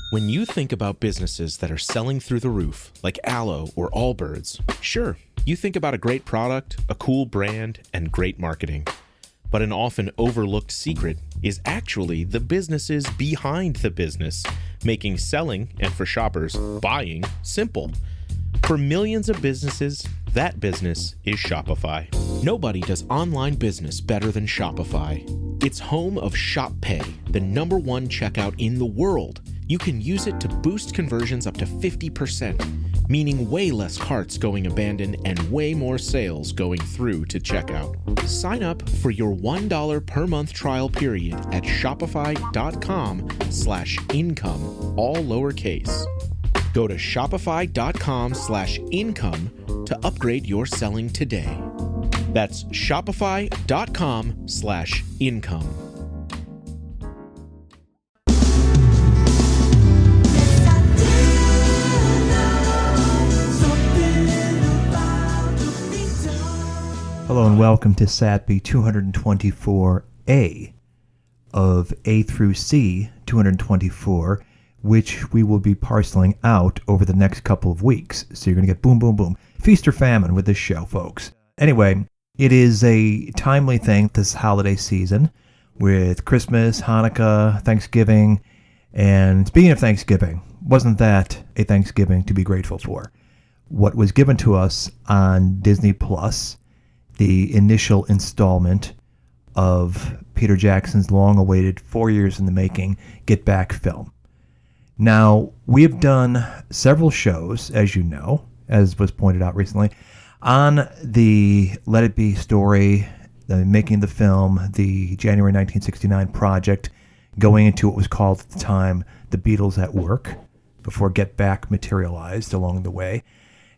When you think about businesses that are selling through the roof, like Aloe or Allbirds, sure, you think about a great product, a cool brand, and great marketing. But an often overlooked secret is actually the businesses behind the business, making selling, and for shoppers, buying, simple. For millions of businesses, that business is Shopify. Nobody does online business better than Shopify. It's home of Shop Pay, the #1 checkout in the world. You can use it to boost conversions up to 50%, meaning way less carts going abandoned and way more sales going through to checkout. Sign up for your $1 per month trial period at shopify.com/income, all lowercase. Go to shopify.com/income to upgrade your selling today. That's shopify.com/income. Hello and welcome to SATB 224A of A through C 224, which we will be parceling out over the next couple of weeks. So you're going to get boom, boom, boom. Feast or famine with this show, folks. Anyway, it is a timely thing this holiday season with Christmas, Hanukkah, Thanksgiving. And speaking of Thanksgiving, wasn't that a Thanksgiving to be grateful for? What was given to us on Disney Plus, the initial installment of Peter Jackson's long-awaited 4 years in the making Get Back film. Now, we have done several shows, as you know, as was pointed out recently, on the Let It Be story, the making of the film, the January 1969 project, going into what was called at the time The Beatles at Work, before Get Back materialized along the way.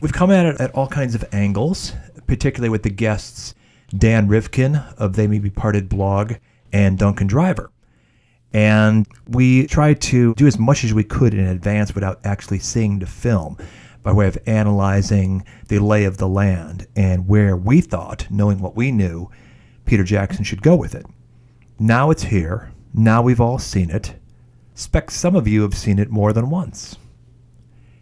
We've come at it at all kinds of angles, particularly with the guests Dan Rivkin of They May Be Parted blog and Duncan Driver. And we tried to do as much as we could in advance without actually seeing the film, by way of analyzing the lay of the land and where we thought, knowing what we knew, Peter Jackson should go with it. Now it's here. Now we've all seen it. Expect some of you have seen it more than once.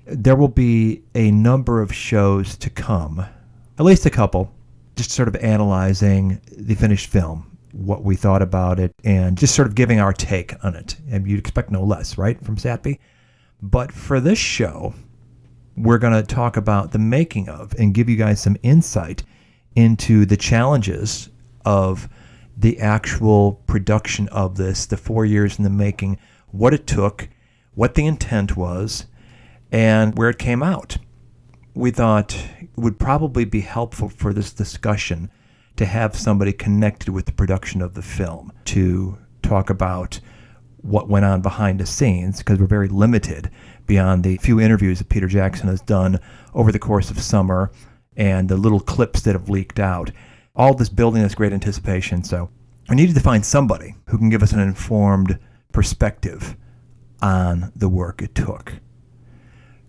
There will be a number of shows to come, at least a couple, just sort of analyzing the finished film, what we thought about it, and just sort of giving our take on it. And you'd expect no less, right, from SATB? But for this show, we're going to talk about the making of and give you guys some insight into the challenges of the actual production of this, the 4 years in the making, what it took, what the intent was, and where it came out. We thought it would probably be helpful for this discussion to have somebody connected with the production of the film to talk about what went on behind the scenes, because we're very limited beyond the few interviews that Peter Jackson has done over the course of summer and the little clips that have leaked out. All this building this great anticipation. So we needed to find somebody who can give us an informed perspective on the work it took.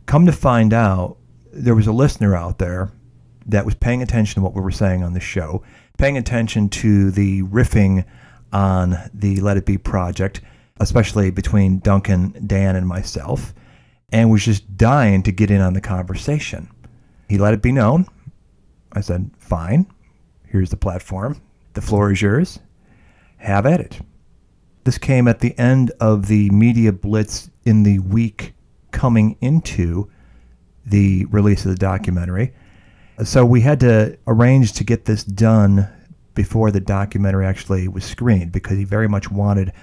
Come to find out, there was a listener out there that was paying attention to what we were saying on the show, paying attention to the riffing on the Let It Be project, especially between Duncan, Dan, and myself, and was just dying to get in on the conversation. He let it be known. I said, fine, here's the platform. The floor is yours. Have at it. This came at the end of the media blitz in the week coming into the release of the documentary. So we had to arrange to get this done before the documentary actually was screened, because he very much wanted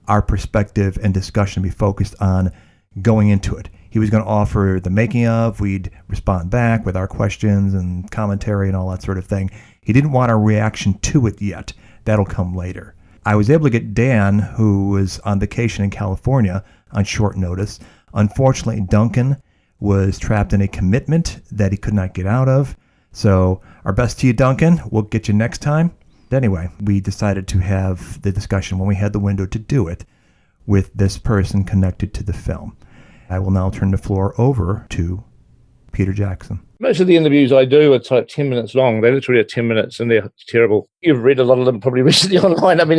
our perspective and discussion to be focused on going into it. He was going to offer the making of, we'd respond back with our questions and commentary and all that sort of thing. He didn't want our reaction to it yet. That'll come later. I was able to get Dan, who was on vacation in California on short notice. Unfortunately, Duncan was trapped in a commitment that he could not get out of. So our best to you, Duncan. We'll get you next time. Anyway, we decided to have the discussion when we had the window to do it with this person connected to the film. I will now turn the floor over to Peter Jackson. Most of the interviews I do are like 10 minutes long. They literally are 10 minutes and they're terrible. You've read a lot of them probably recently online. I mean,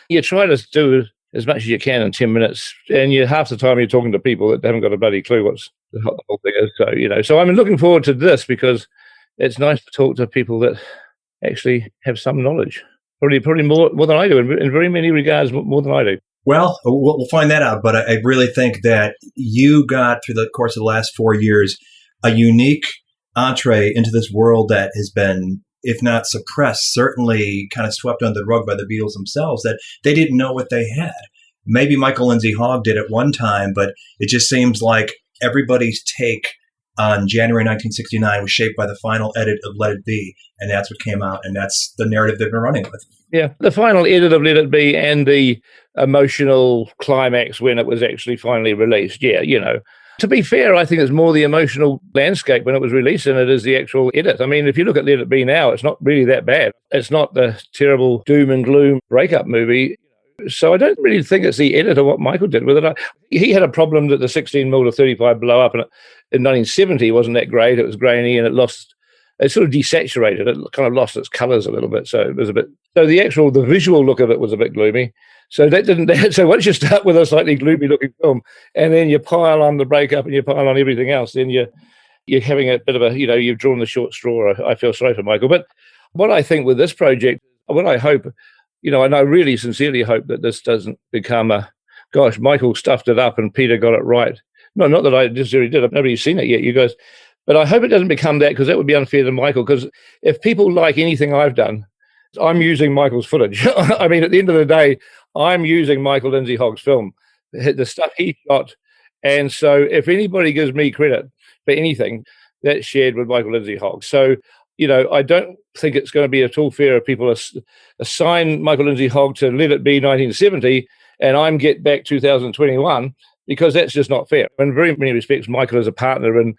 you try to do as much as you can in 10 minutes. And half the time you're talking to people that haven't got a bloody clue what the whole thing is. So, so I'm looking forward to this because it's nice to talk to people that actually have some knowledge. Probably more than I do, in very many regards, more than I do. Well, we'll find that out. But I really think that you got, through the course of the last 4 years, a unique entree into this world that has been, if not suppressed, certainly kind of swept under the rug by the Beatles themselves, that they didn't know what they had. Maybe Michael Lindsay Hogg did at one time, but it just seems like everybody's take on January 1969 was shaped by the final edit of Let It Be, and that's what came out, and that's the narrative they've been running with. Yeah, the final edit of Let It Be and the emotional climax when it was actually finally released. Yeah, To be fair, I think it's more the emotional landscape when it was released than it is the actual edit. I mean, if you look at Let It Be now, it's not really that bad. It's not the terrible doom and gloom breakup movie. So I don't really think it's the edit of what Michael did with it. He had a problem that the 16mm to 35 blow up, and in 1970 wasn't that great. It was grainy, and it sort of desaturated. It kind of lost its colours a little bit. So it was the visual look of it was a bit gloomy. So so once you start with a slightly gloomy looking film, and then you pile on the breakup and you pile on everything else, then you're having a bit of you've drawn the short straw. I feel sorry for Michael. But what I think with this project, what I hope, and I really sincerely hope that this doesn't become Michael stuffed it up and Peter got it right. No, not that I necessarily did. Nobody's seen it yet, you guys. But I hope it doesn't become that, because that would be unfair to Michael. Because if people like anything I've done, I'm using Michael's footage. I mean, at the end of the day, I'm using Michael Lindsay Hogg's film, the stuff he shot. And so if anybody gives me credit for anything, that's shared with Michael Lindsay Hogg. So, I don't think it's going to be at all fair if people assign Michael Lindsay Hogg to Let It Be 1970 and I'm Get Back 2021, because that's just not fair. In very many respects, Michael is a partner in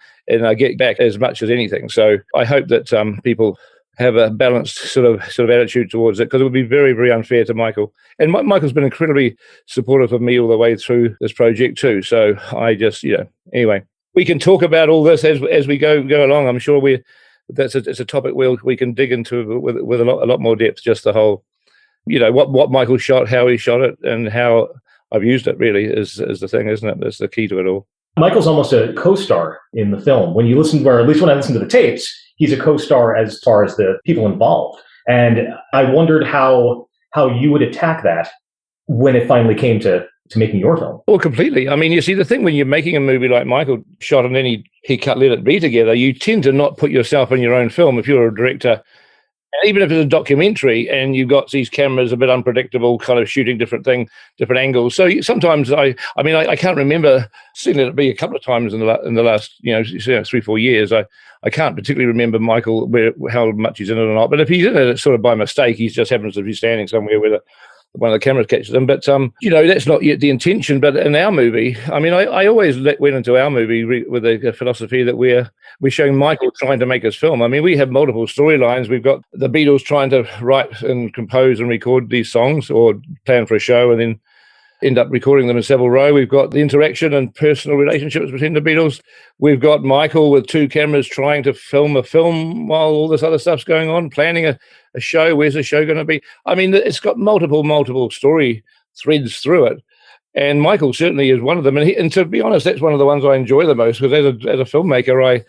Get Back as much as anything. So I hope that people have a balanced sort of attitude towards it, because it would be very, very unfair to Michael. And Michael's been incredibly supportive of me all the way through this project too. So I just, anyway, we can talk about all this as we go along. I'm sure it's a topic we can dig into with a lot more depth. Just the whole, what Michael shot, how he shot it, and how I've used it really is the thing, isn't it? That's the key to it all. Michael's almost a co-star in the film. When you listen, or at least when I listen to the tapes, he's a co-star as far as the people involved. And I wondered how you would attack that when it finally came to making your film. Well, completely. I mean, you see, the thing when you're making a movie like Michael shot and then he cut Let It Be together, you tend to not put yourself in your own film if you're a director. And even if it's a documentary and you've got these cameras a bit unpredictable, kind of shooting different angles. So sometimes I can't remember seeing Let It Be a couple of times in the last 3-4 years. I can't particularly remember Michael how much he's in it or not. But if he's in it, it's sort of by mistake. He just happens to be standing somewhere where one of the cameras catches him. But that's not yet the intention. But in our movie, I mean, I always went into our movie with a philosophy that we're showing Michael trying to make his film. I mean, we have multiple storylines. We've got the Beatles trying to write and compose and record these songs, or plan for a show and then end up recording them in Savile Row. We've got the interaction and personal relationships between the Beatles. We've got Michael with 2 cameras trying to film a film while all this other stuff's going on, planning a show. Where's the show going to be? I mean, it's got multiple story threads through it. And Michael certainly is one of them. And to be honest, that's one of the ones I enjoy the most, because as a filmmaker,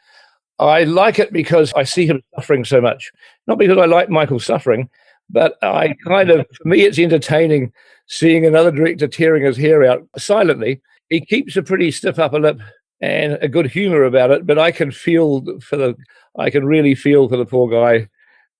I like it because I see him suffering so much. Not because I like Michael suffering, but for me, it's entertaining seeing another director tearing his hair out silently. He keeps a pretty stiff upper lip and a good humor about it, but I can really feel for the poor guy.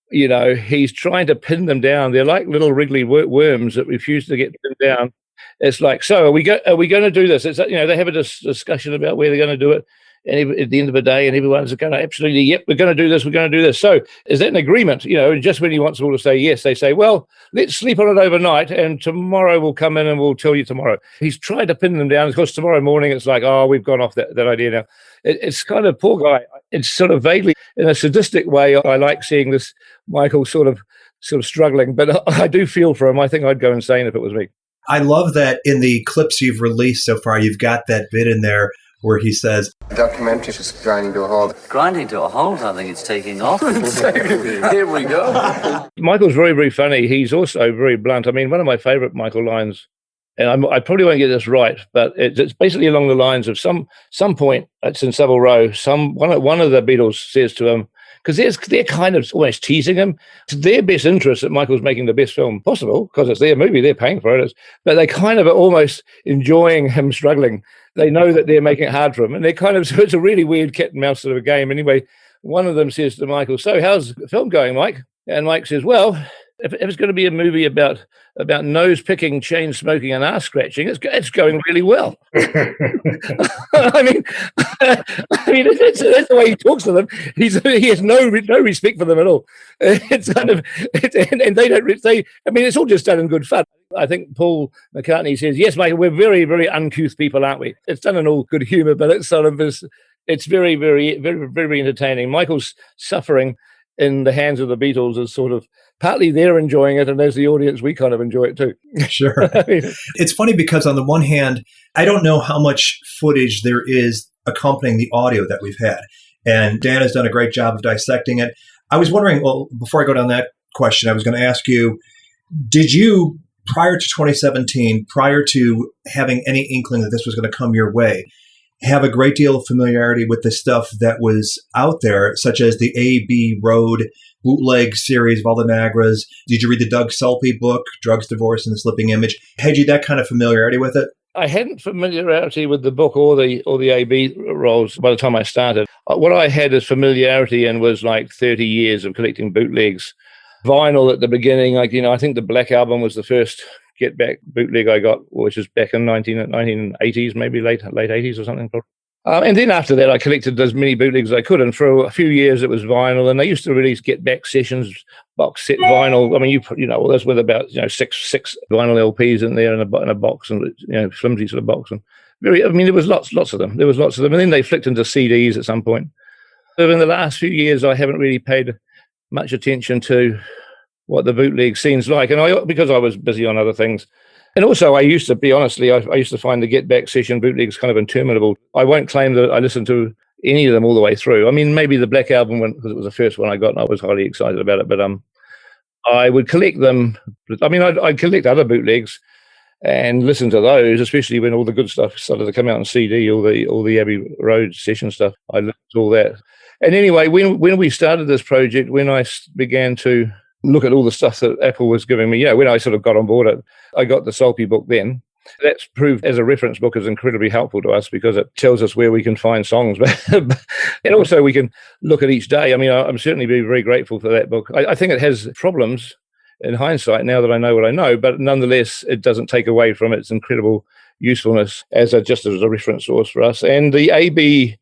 He's trying to pin them down. They're like little wriggly worms that refuse to get pinned down. It's like, so are we going to do this? It's they have a discussion about where they're going to do it. And at the end of the day, and everyone's going to absolutely, yep, we're going to do this, we're going to do this. So is that an agreement? And just when he wants them all to say yes, they say, well, let's sleep on it overnight, and tomorrow we'll come in and we'll tell you tomorrow. He's tried to pin them down. Of course, tomorrow morning, it's like, oh, we've gone off that idea now. It's kind of, poor guy. It's sort of vaguely, in a sadistic way, I like seeing this Michael sort of struggling, but I do feel for him. I think I'd go insane if it was me. I love that in the clips you've released so far, you've got that bit in there where he says, documentary is grinding to a halt. Grinding to a halt? I think it's taking off. Here we go. Michael's very, very funny. He's also very blunt. I mean, one of my favorite Michael lines and I probably won't get this right, but it's basically along the lines of some point, it's in Savile Row, one of the Beatles says to him, because they're kind of almost teasing him. It's their best interest that Michael's making the best film possible, because it's their movie, they're paying for it. But they kind of are almost enjoying him struggling. They know that they're making it hard for him. And they're kind of, so it's a really weird cat and mouse sort of a game. Anyway, one of them says to Michael, so how's the film going, Mike? And Mike says, well, if it's going to be a movie about nose picking, chain smoking, and ass scratching, it's going really well. I mean, that's the way he talks to them. He has no respect for them at all. It's kind of, and they don't. I mean, it's all just done in good fun. I think Paul McCartney says, "Yes, Michael, we're very, very uncouth people, aren't we?" It's done in all good humour, but it's sort of it's very, very, very, very entertaining. Michael's suffering in the hands of the Beatles is sort of partly they're enjoying it, and as the audience, we kind of enjoy it too. Sure. It's funny because on the one hand, I don't know how much footage there is accompanying the audio that we've had. And Dan has done a great job of dissecting it. I was wondering, well, before I go down that question, I was going to ask you, did you, prior to 2017, prior to having any inkling that this was going to come your way, have a great deal of familiarity with the stuff that was out there, such as the A.B. Road bootleg series of all the Nagras? Did you read the Doug Sulpy book, Drugs, Divorce, and the Slipping Image? Had you that kind of familiarity with it? I hadn't familiarity with the book or the A.B. rolls by the time I started. What I had as familiarity and was like 30 years of collecting bootlegs. Vinyl at the beginning, like, I think the Black Album was the first Get Back bootleg I got, which is back in 1980s, maybe late 80s or something. And then after that, I collected as many bootlegs as I could. And for a few years, it was vinyl. And they used to release Get Back sessions, box set vinyl. I mean, those with about six vinyl LPs in there in a box, and flimsy sort of box. And there was lots of them. There was lots of them. And then they flicked into CDs at some point. So in the last few years, I haven't really paid much attention to what the bootleg scene's like, and because I was busy on other things. And also, I used to find the Get Back session bootlegs kind of interminable. I won't claim that I listened to any of them all the way through. I mean, maybe the Black Album, because it was the first one I got, and I was highly excited about it, but I would collect them. I mean, I'd collect other bootlegs and listen to those, especially when all the good stuff started to come out on CD, all the Abbey Road session stuff. I listened to all that. And anyway, when we started this project, when I began to look at all the stuff that Apple was giving me, when I sort of got on board it, I got the Sulpy book then. That's proved as a reference book is incredibly helpful to us because it tells us where we can find songs. And also we can look at each day. I mean, I'm certainly very grateful for that book. I think it has problems in hindsight now that I know what I know, but nonetheless, it doesn't take away from its incredible usefulness just as a reference source for us. And the AB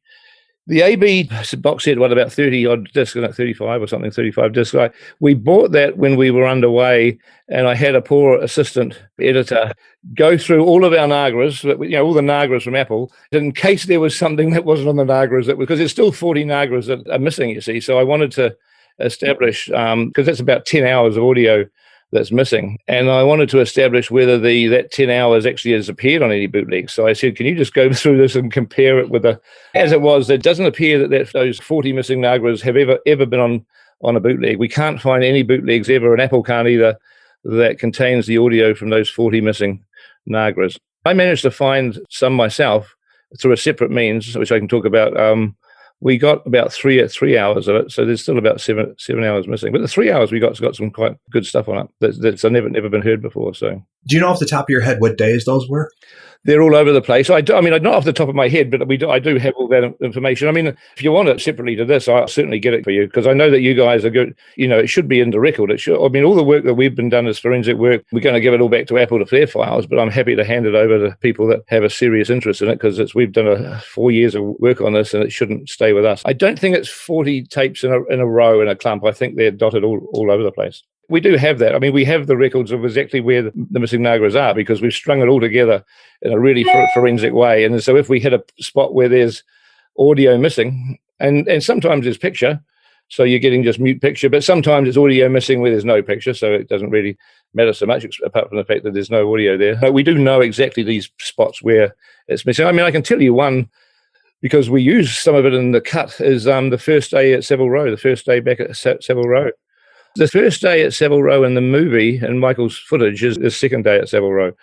box set, about 30 odd discs, 35 or something, 35 discs. We bought that when we were underway, and I had a poor assistant editor go through all of our Nagras, all the Nagras from Apple, in case there was something that wasn't on the Nagras, because there's still 40 Nagras that are missing, you see. So I wanted to establish, because that's about 10 hours of audio that's missing. And I wanted to establish whether that 10 hours actually has appeared on any bootlegs. So I said, can you just go through this and compare it with as it was? It doesn't appear that those 40 missing Nagras have ever been on a bootleg. We can't find any bootlegs ever, and Apple can't either, that contains the audio from those 40 missing Nagras. I managed to find some myself through a separate means, which I can talk about. We got about three hours of it, so there's still about seven hours missing. But the 3 hours we got some quite good stuff on it that's never been heard before. So, do you know off the top of your head what days those were? They're all over the place. I mean, not off the top of my head, but I do have all that information. I mean, if you want it separately to this, I'll certainly get it for you, because I know that you guys are good. It should be in the record. It should. I mean, all the work that we've been done as forensic work, we're going to give it all back to Apple to their files, but I'm happy to hand it over to people that have a serious interest in it, because we've done 4 years of work on this, and it shouldn't stay with us. I don't think it's 40 tapes in a row in a clump. I think they're dotted all over the place. We do have that. I mean, we have the records of exactly where the missing Nagras are, because we've strung it all together in a really forensic way. And so if we hit a spot where there's audio missing, and sometimes there's picture, so you're getting just mute picture, but sometimes it's audio missing where there's no picture, so it doesn't really matter so much, apart from the fact that there's no audio there. But we do know exactly these spots where it's missing. I mean, I can tell you one, because we use some of it in the cut, is the first day at Savile Row, the first day back at Savile Row. The first day at Savile Row in the movie, and Michael's footage, is the second day at Savile Row.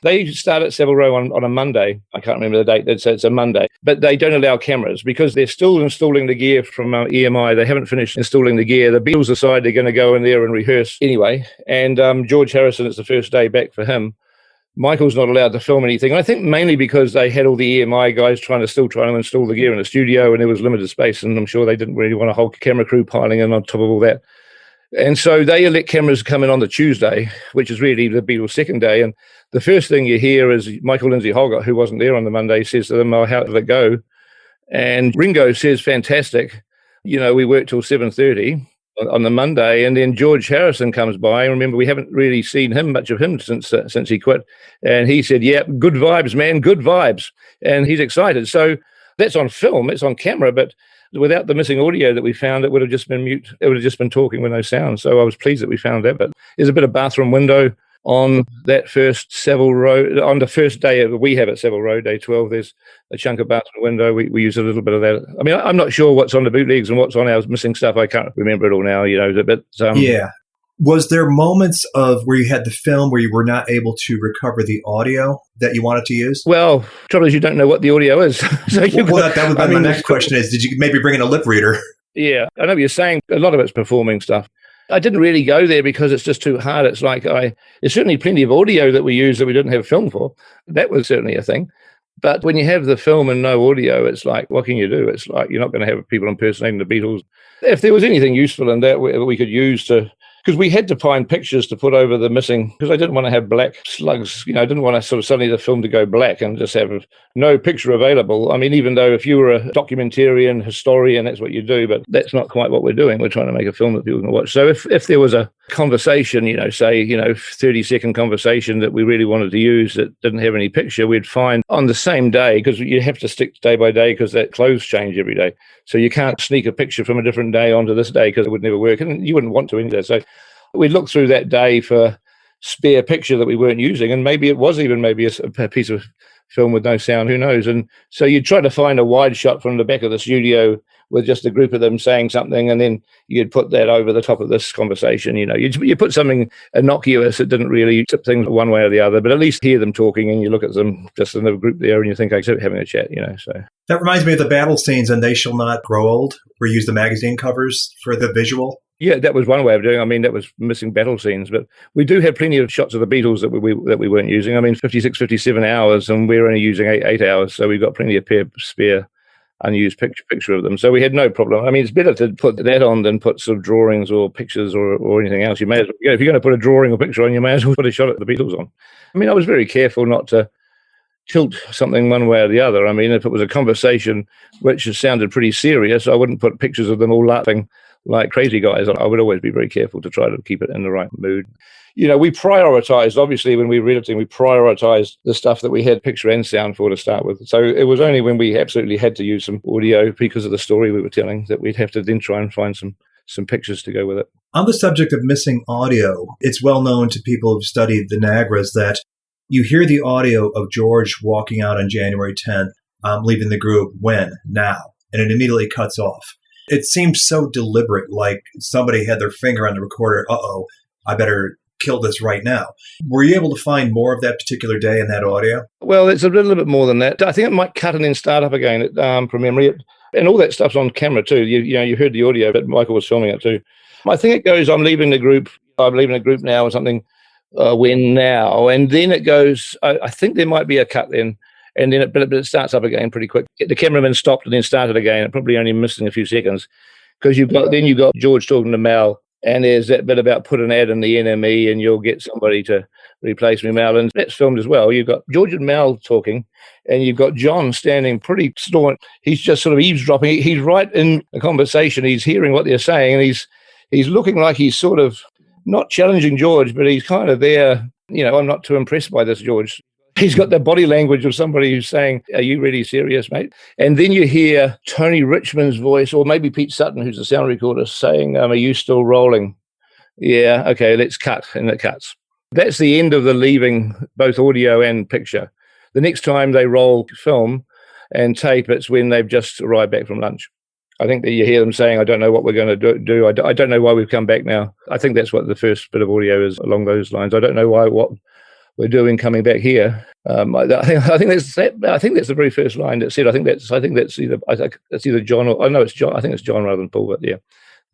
They start at Savile Row on a Monday. I can't remember the date. It's a Monday. But they don't allow cameras because they're still installing the gear from EMI. They haven't finished installing the gear. The Beatles decide they're going to go in there and rehearse anyway. And George Harrison, it's the first day back for him. Michael's not allowed to film anything. I think mainly because they had all the EMI guys trying to install the gear in the studio, and there was limited space. And I'm sure they didn't really want a whole camera crew piling in on top of all that. And so they let cameras come in on the Tuesday, which is really the Beatles' second day. And the first thing you hear is Michael Lindsay Hoggart, who wasn't there on the Monday, says to them, "Oh, how did it go?" And Ringo says, "Fantastic. We worked till 7:30 on the Monday." And then George Harrison comes by. And remember, we haven't really seen much of him since he quit. And he said, "Yeah, good vibes, man, good vibes." And he's excited. So that's on film, it's on camera, but without the missing audio that we found, it would have just been mute. It would have just been talking with no sound. So I was pleased that we found that. But there's a bit of bathroom window on that first Savile Row. On the first day we have at Savile Row, day 12, there's a chunk of bathroom window. We use a little bit of that. I mean, I'm not sure what's on the bootlegs and what's on our missing stuff. I can't remember it all now, but yeah. Was there moments of where you had the film where you were not able to recover the audio that you wanted to use? Well, trouble is you don't know what the audio is. So that would be my next question is, did you maybe bring in a lip reader? Yeah, I know what you're saying. A lot of it's performing stuff. I didn't really go there because it's just too hard. It's like there's certainly plenty of audio that we use that we didn't have film for. That was certainly a thing. But when you have the film and no audio, it's like, what can you do? It's like you're not going to have people impersonating the Beatles. If there was anything useful in that we could use to... Because we had to find pictures to put over the missing, because I didn't want to have black slugs. I didn't want to sort of suddenly the film to go black and just have no picture available. I mean, even though if you were a documentarian, historian, that's what you do, but that's not quite what we're doing. We're trying to make a film that people can watch. So if there was a conversation, say 30-second conversation that we really wanted to use that didn't have any picture, we'd find on the same day, because you have to stick day by day because that clothes change every day. So you can't sneak a picture from a different day onto this day because it would never work. And you wouldn't want to either. So we'd look through that day for spare picture that we weren't using. And maybe it was even a piece of film with no sound, who knows? And so you'd try to find a wide shot from the back of the studio with just a group of them saying something, and then you'd put that over the top of this conversation. You put something innocuous that didn't really tip things one way or the other, but at least hear them talking, and you look at them just in the group there, and you think, "I'm having a chat," So that reminds me of the battle scenes and They Shall Not Grow Old, where you use the magazine covers for the visual. Yeah, that was one way of doing it. I mean, that was missing battle scenes, but we do have plenty of shots of the Beatles that we weren't using. I mean, 56, 57 hours, and we're only using eight hours, so we've got plenty of spare unused picture of them. So we had no problem. I mean, it's better to put that on than put sort of drawings or pictures or anything else. You may as well, if you're going to put a drawing or picture on, you may as well put a shot at the Beatles on. I mean, I was very careful not to tilt something one way or the other. I mean, if it was a conversation which sounded pretty serious, I wouldn't put pictures of them all laughing like crazy guys. I would always be very careful to try to keep it in the right mood. We prioritized, obviously, when we were editing, we prioritized the stuff that we had picture and sound for to start with. So it was only when we absolutely had to use some audio because of the story we were telling that we'd have to then try and find some pictures to go with it. On the subject of missing audio, it's well known to people who've studied the Niagaras that you hear the audio of George walking out on January 10th, leaving the group, when, now, and it immediately cuts off. It seems so deliberate, like somebody had their finger on the recorder. Uh-oh, I better kill this right now. Were you able to find more of that particular day in that audio? Well, it's a little bit more than that. I think it might cut and then start up again from memory. And all that stuff's on camera too. You heard the audio, but Michael was filming it too. I think it goes, I'm leaving the group now or something, when now. And then it goes, I think there might be a cut then. And then it starts up again pretty quick. The cameraman stopped and then started again. It probably only missing a few seconds because you've got George talking to Mal. And there's that bit about put an ad in the NME and you'll get somebody to replace me, Mal. And that's filmed as well. You've got George and Mal talking, and you've got John standing pretty staunch. He's just sort of eavesdropping. He's right in the conversation. He's hearing what they're saying, and he's looking like he's sort of not challenging George, but he's kind of there. I'm not too impressed by this, George. He's got the body language of somebody who's saying, "Are you really serious, mate?" And then you hear Tony Richmond's voice, or maybe Pete Sutton, who's the sound recorder, saying, "Are you still rolling?" Yeah, okay, let's cut. And it cuts. That's the end of the leaving, both audio and picture. The next time they roll film and tape, it's when they've just arrived back from lunch. I think that you hear them saying, "I don't know what we're going to do. I don't know why we've come back now." I think that's what the first bit of audio is along those lines. I don't know we're doing coming back here. I think that's the very first line that said. I think that's either John or no, it's John. I think it's John rather than Paul. But yeah,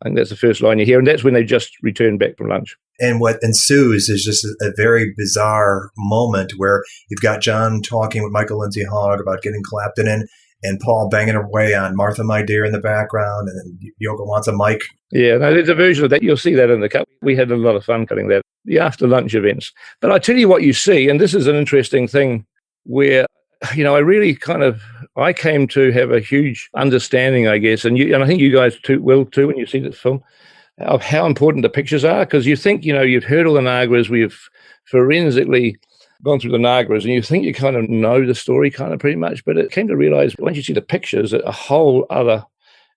I think that's the first line you hear, and that's when they just returned back from lunch. And what ensues is just a very bizarre moment where you've got John talking with Michael Lindsay Hogg about getting Clapton in, and Paul banging away on Martha, My Dear in the background, and then Yoko wants a mic. Yeah, no, there's a version of that. You'll see that in the cut. We had a lot of fun cutting that, the after lunch events. But I tell you what you see, and this is an interesting thing where, I came to have a huge understanding, I guess, and I think you guys will too when you see this film, of how important the pictures are. Because you think, you've heard all the Nagras, we've forensically gone through the Nagras, and you think you kind of know the story kind of pretty much, but it came to realize once you see the pictures, a whole other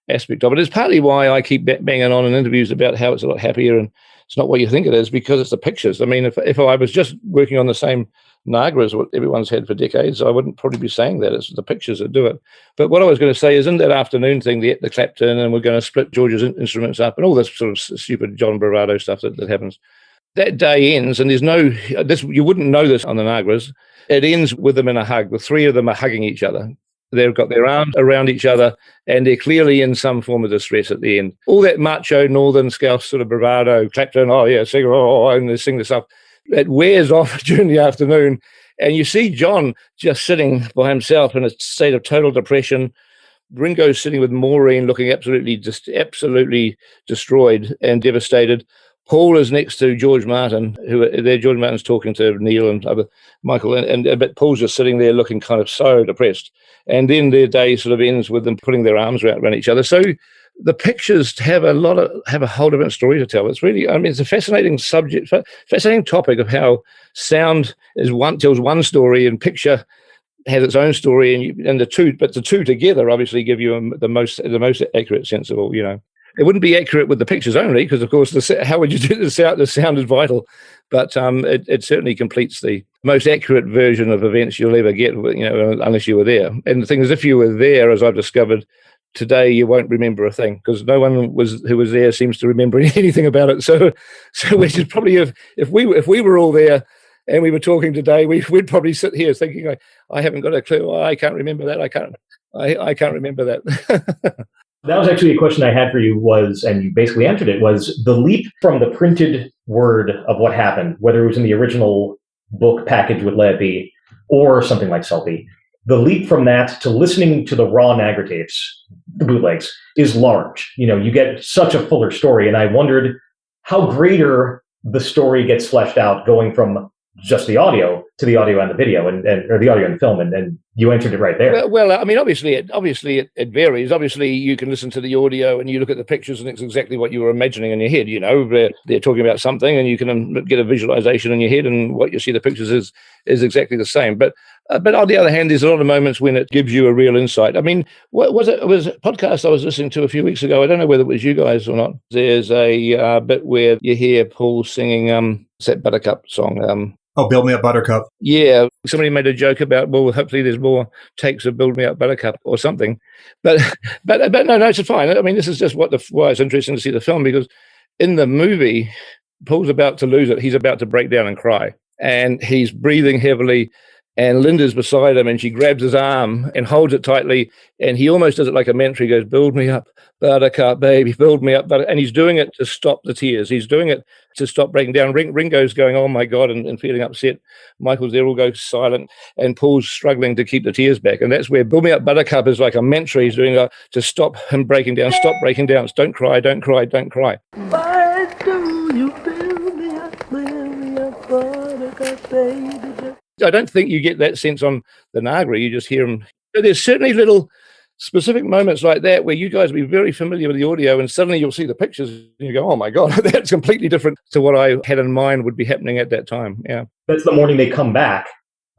aspect of it. It's partly why I keep banging on in interviews about how it's a lot happier and it's not what you think it is, because it's the pictures. I mean, if I was just working on the same Nagras what everyone's had for decades, I wouldn't probably be saying that. It's the pictures that do it. But what I was going to say is, in that afternoon thing, the Clapton, and we're going to split George's instruments up and all this sort of stupid John Bravado stuff that happens. That day ends, and there's no this. You wouldn't know this on the Nagras. It ends with them in a hug. The three of them are hugging each other. They've got their arms around each other, and they're clearly in some form of distress at the end. All that macho northern scouse sort of bravado, Clapton, and they sing this stuff. It wears off during the afternoon, and you see John just sitting by himself in a state of total depression. Ringo's sitting with Maureen, looking absolutely destroyed and devastated. Paul is next to George Martin, George Martin's talking to Neil and Michael, but Paul's just sitting there looking kind of so depressed. And then their day sort of ends with them putting their arms around each other. So the pictures have a whole different story to tell. It's really, it's a fascinating subject, fascinating topic of how sound tells one story and picture has its own story, and the two together obviously give you the most accurate sense of all. It wouldn't be accurate with the pictures only, because of course how would you do the sound? The sound is vital, but it certainly completes the most accurate version of events you'll ever get. Unless you were there. And the thing is, if you were there, as I've discovered today, you won't remember a thing, because no one who was there seems to remember anything about it. So we should probably if we were all there and we were talking today, we'd probably sit here thinking, I haven't got a clue. I can't remember that. I can't remember that. That was actually a question I had for you and you basically answered it, was the leap from the printed word of what happened, whether it was in the original book package with Let It Be or something like Selfie, the leap from that to listening to the raw Nagra tapes, the bootlegs, is large. You get such a fuller story, and I wondered how greater the story gets fleshed out going from just the audio to the audio and the video, or the audio and the film, and you answered it right there. Well, obviously it varies. Obviously, you can listen to the audio and you look at the pictures, and it's exactly what you were imagining in your head. They're talking about something, and you can get a visualization in your head, and what you see the pictures is exactly the same. But on the other hand, there's a lot of moments when it gives you a real insight. I mean, what was it? It was a podcast I was listening to a few weeks ago. I don't know whether it was you guys or not. There's a bit where you hear Paul singing that Buttercup song. Build Me Up Buttercup. Yeah, somebody made a joke about, well, hopefully there's more takes of Build Me Up Buttercup or something. But no, it's fine. I mean, this is just why it's interesting to see the film, because in the movie, Paul's about to lose it. He's about to break down and cry, and he's breathing heavily, and Linda's beside him, and she grabs his arm and holds it tightly, and he almost does it like a mantra. He goes, "Build me up, Buttercup, baby, build me up." And he's doing it to stop the tears. He's doing it to stop breaking down. Ringo's going, "Oh my God," and feeling upset. Michael's there, all goes silent, and Paul's struggling to keep the tears back. And that's where "Build Me Up, Buttercup" is like a mantra. He's doing to stop him breaking down. Stop breaking down. Don't cry. Don't cry. Don't cry. Why do you build me up, Buttercup, baby? I don't think you get that sense on the Nagra. You just hear them. There's certainly little specific moments like that where you guys will be very familiar with the audio, and suddenly you'll see the pictures and you go, "Oh my God, that's completely different to what I had in mind would be happening at that time." Yeah. That's the morning they come back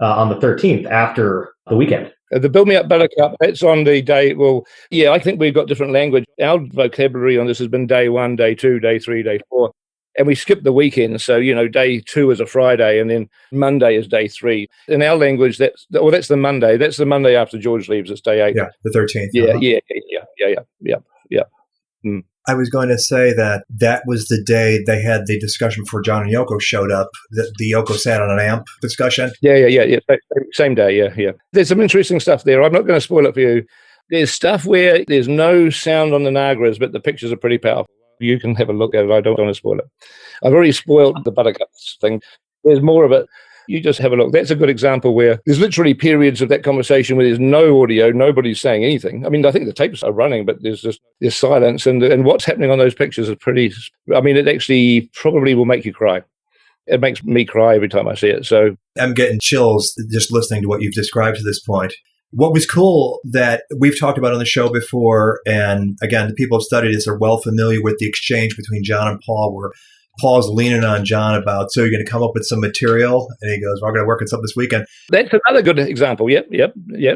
on the 13th after the weekend. The Build Me Up Buttercup, that's on the day. Well, yeah, I think we've got different language. Our vocabulary on this has been day 1, day 2, day 3, day 4. And we skip the weekend. So, day 2 is a Friday, and then Monday is day 3. In our language, that's the Monday. That's the Monday after George leaves. It's day 8. Yeah, the 13th. Yeah. Mm. I was going to say that was the day they had the discussion before John and Yoko showed up, the Yoko sat on an amp discussion. Yeah. Same day, yeah. There's some interesting stuff there. I'm not going to spoil it for you. There's stuff where there's no sound on the Nagras, but the pictures are pretty powerful. You can have a look at it. I don't want to spoil it. I've already spoiled the Buttercups thing. There's more of it. You just have a look. That's a good example where there's literally periods of that conversation where there's no audio, nobody's saying anything. I mean, I think the tapes are running, but there's silence. And what's happening on those pictures is pretty, I mean, it actually probably will make you cry. It makes me cry every time I see it. So I'm getting chills just listening to what you've described to this point. What was cool that we've talked about on the show before, and again, the people who studied this are well familiar with the exchange between John and Paul, where Paul's leaning on John about, so you're going to come up with some material? And he goes, well, I'm going to work on something this weekend. That's another good example. Yep.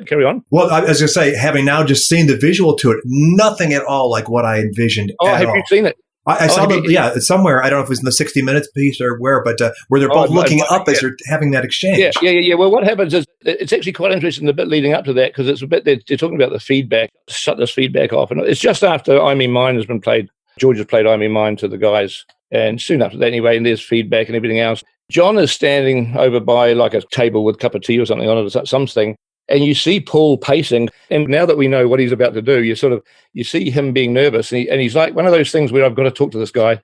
Carry on. Well, I was going to say, having now just seen the visual to it, nothing at all like what I envisioned. Oh, have you seen it? I saw it's somewhere. I don't know if it was in the 60 Minutes piece or where, but where they're both looking up as they're having that exchange. Yeah. Well, what happens is it's actually quite interesting, the bit leading up to that, because it's a bit they're talking about the feedback, shut this feedback off. And it's just after I Mean Mine has been played. George has played I Mean Mine to the guys. And soon after that, anyway, and there's feedback and everything else. John is standing over by like a table with a cup of tea or something on it, or something. And you see Paul pacing. And now that we know what he's about to do, you see him being nervous. And he's like one of those things where I've got to talk to this guy.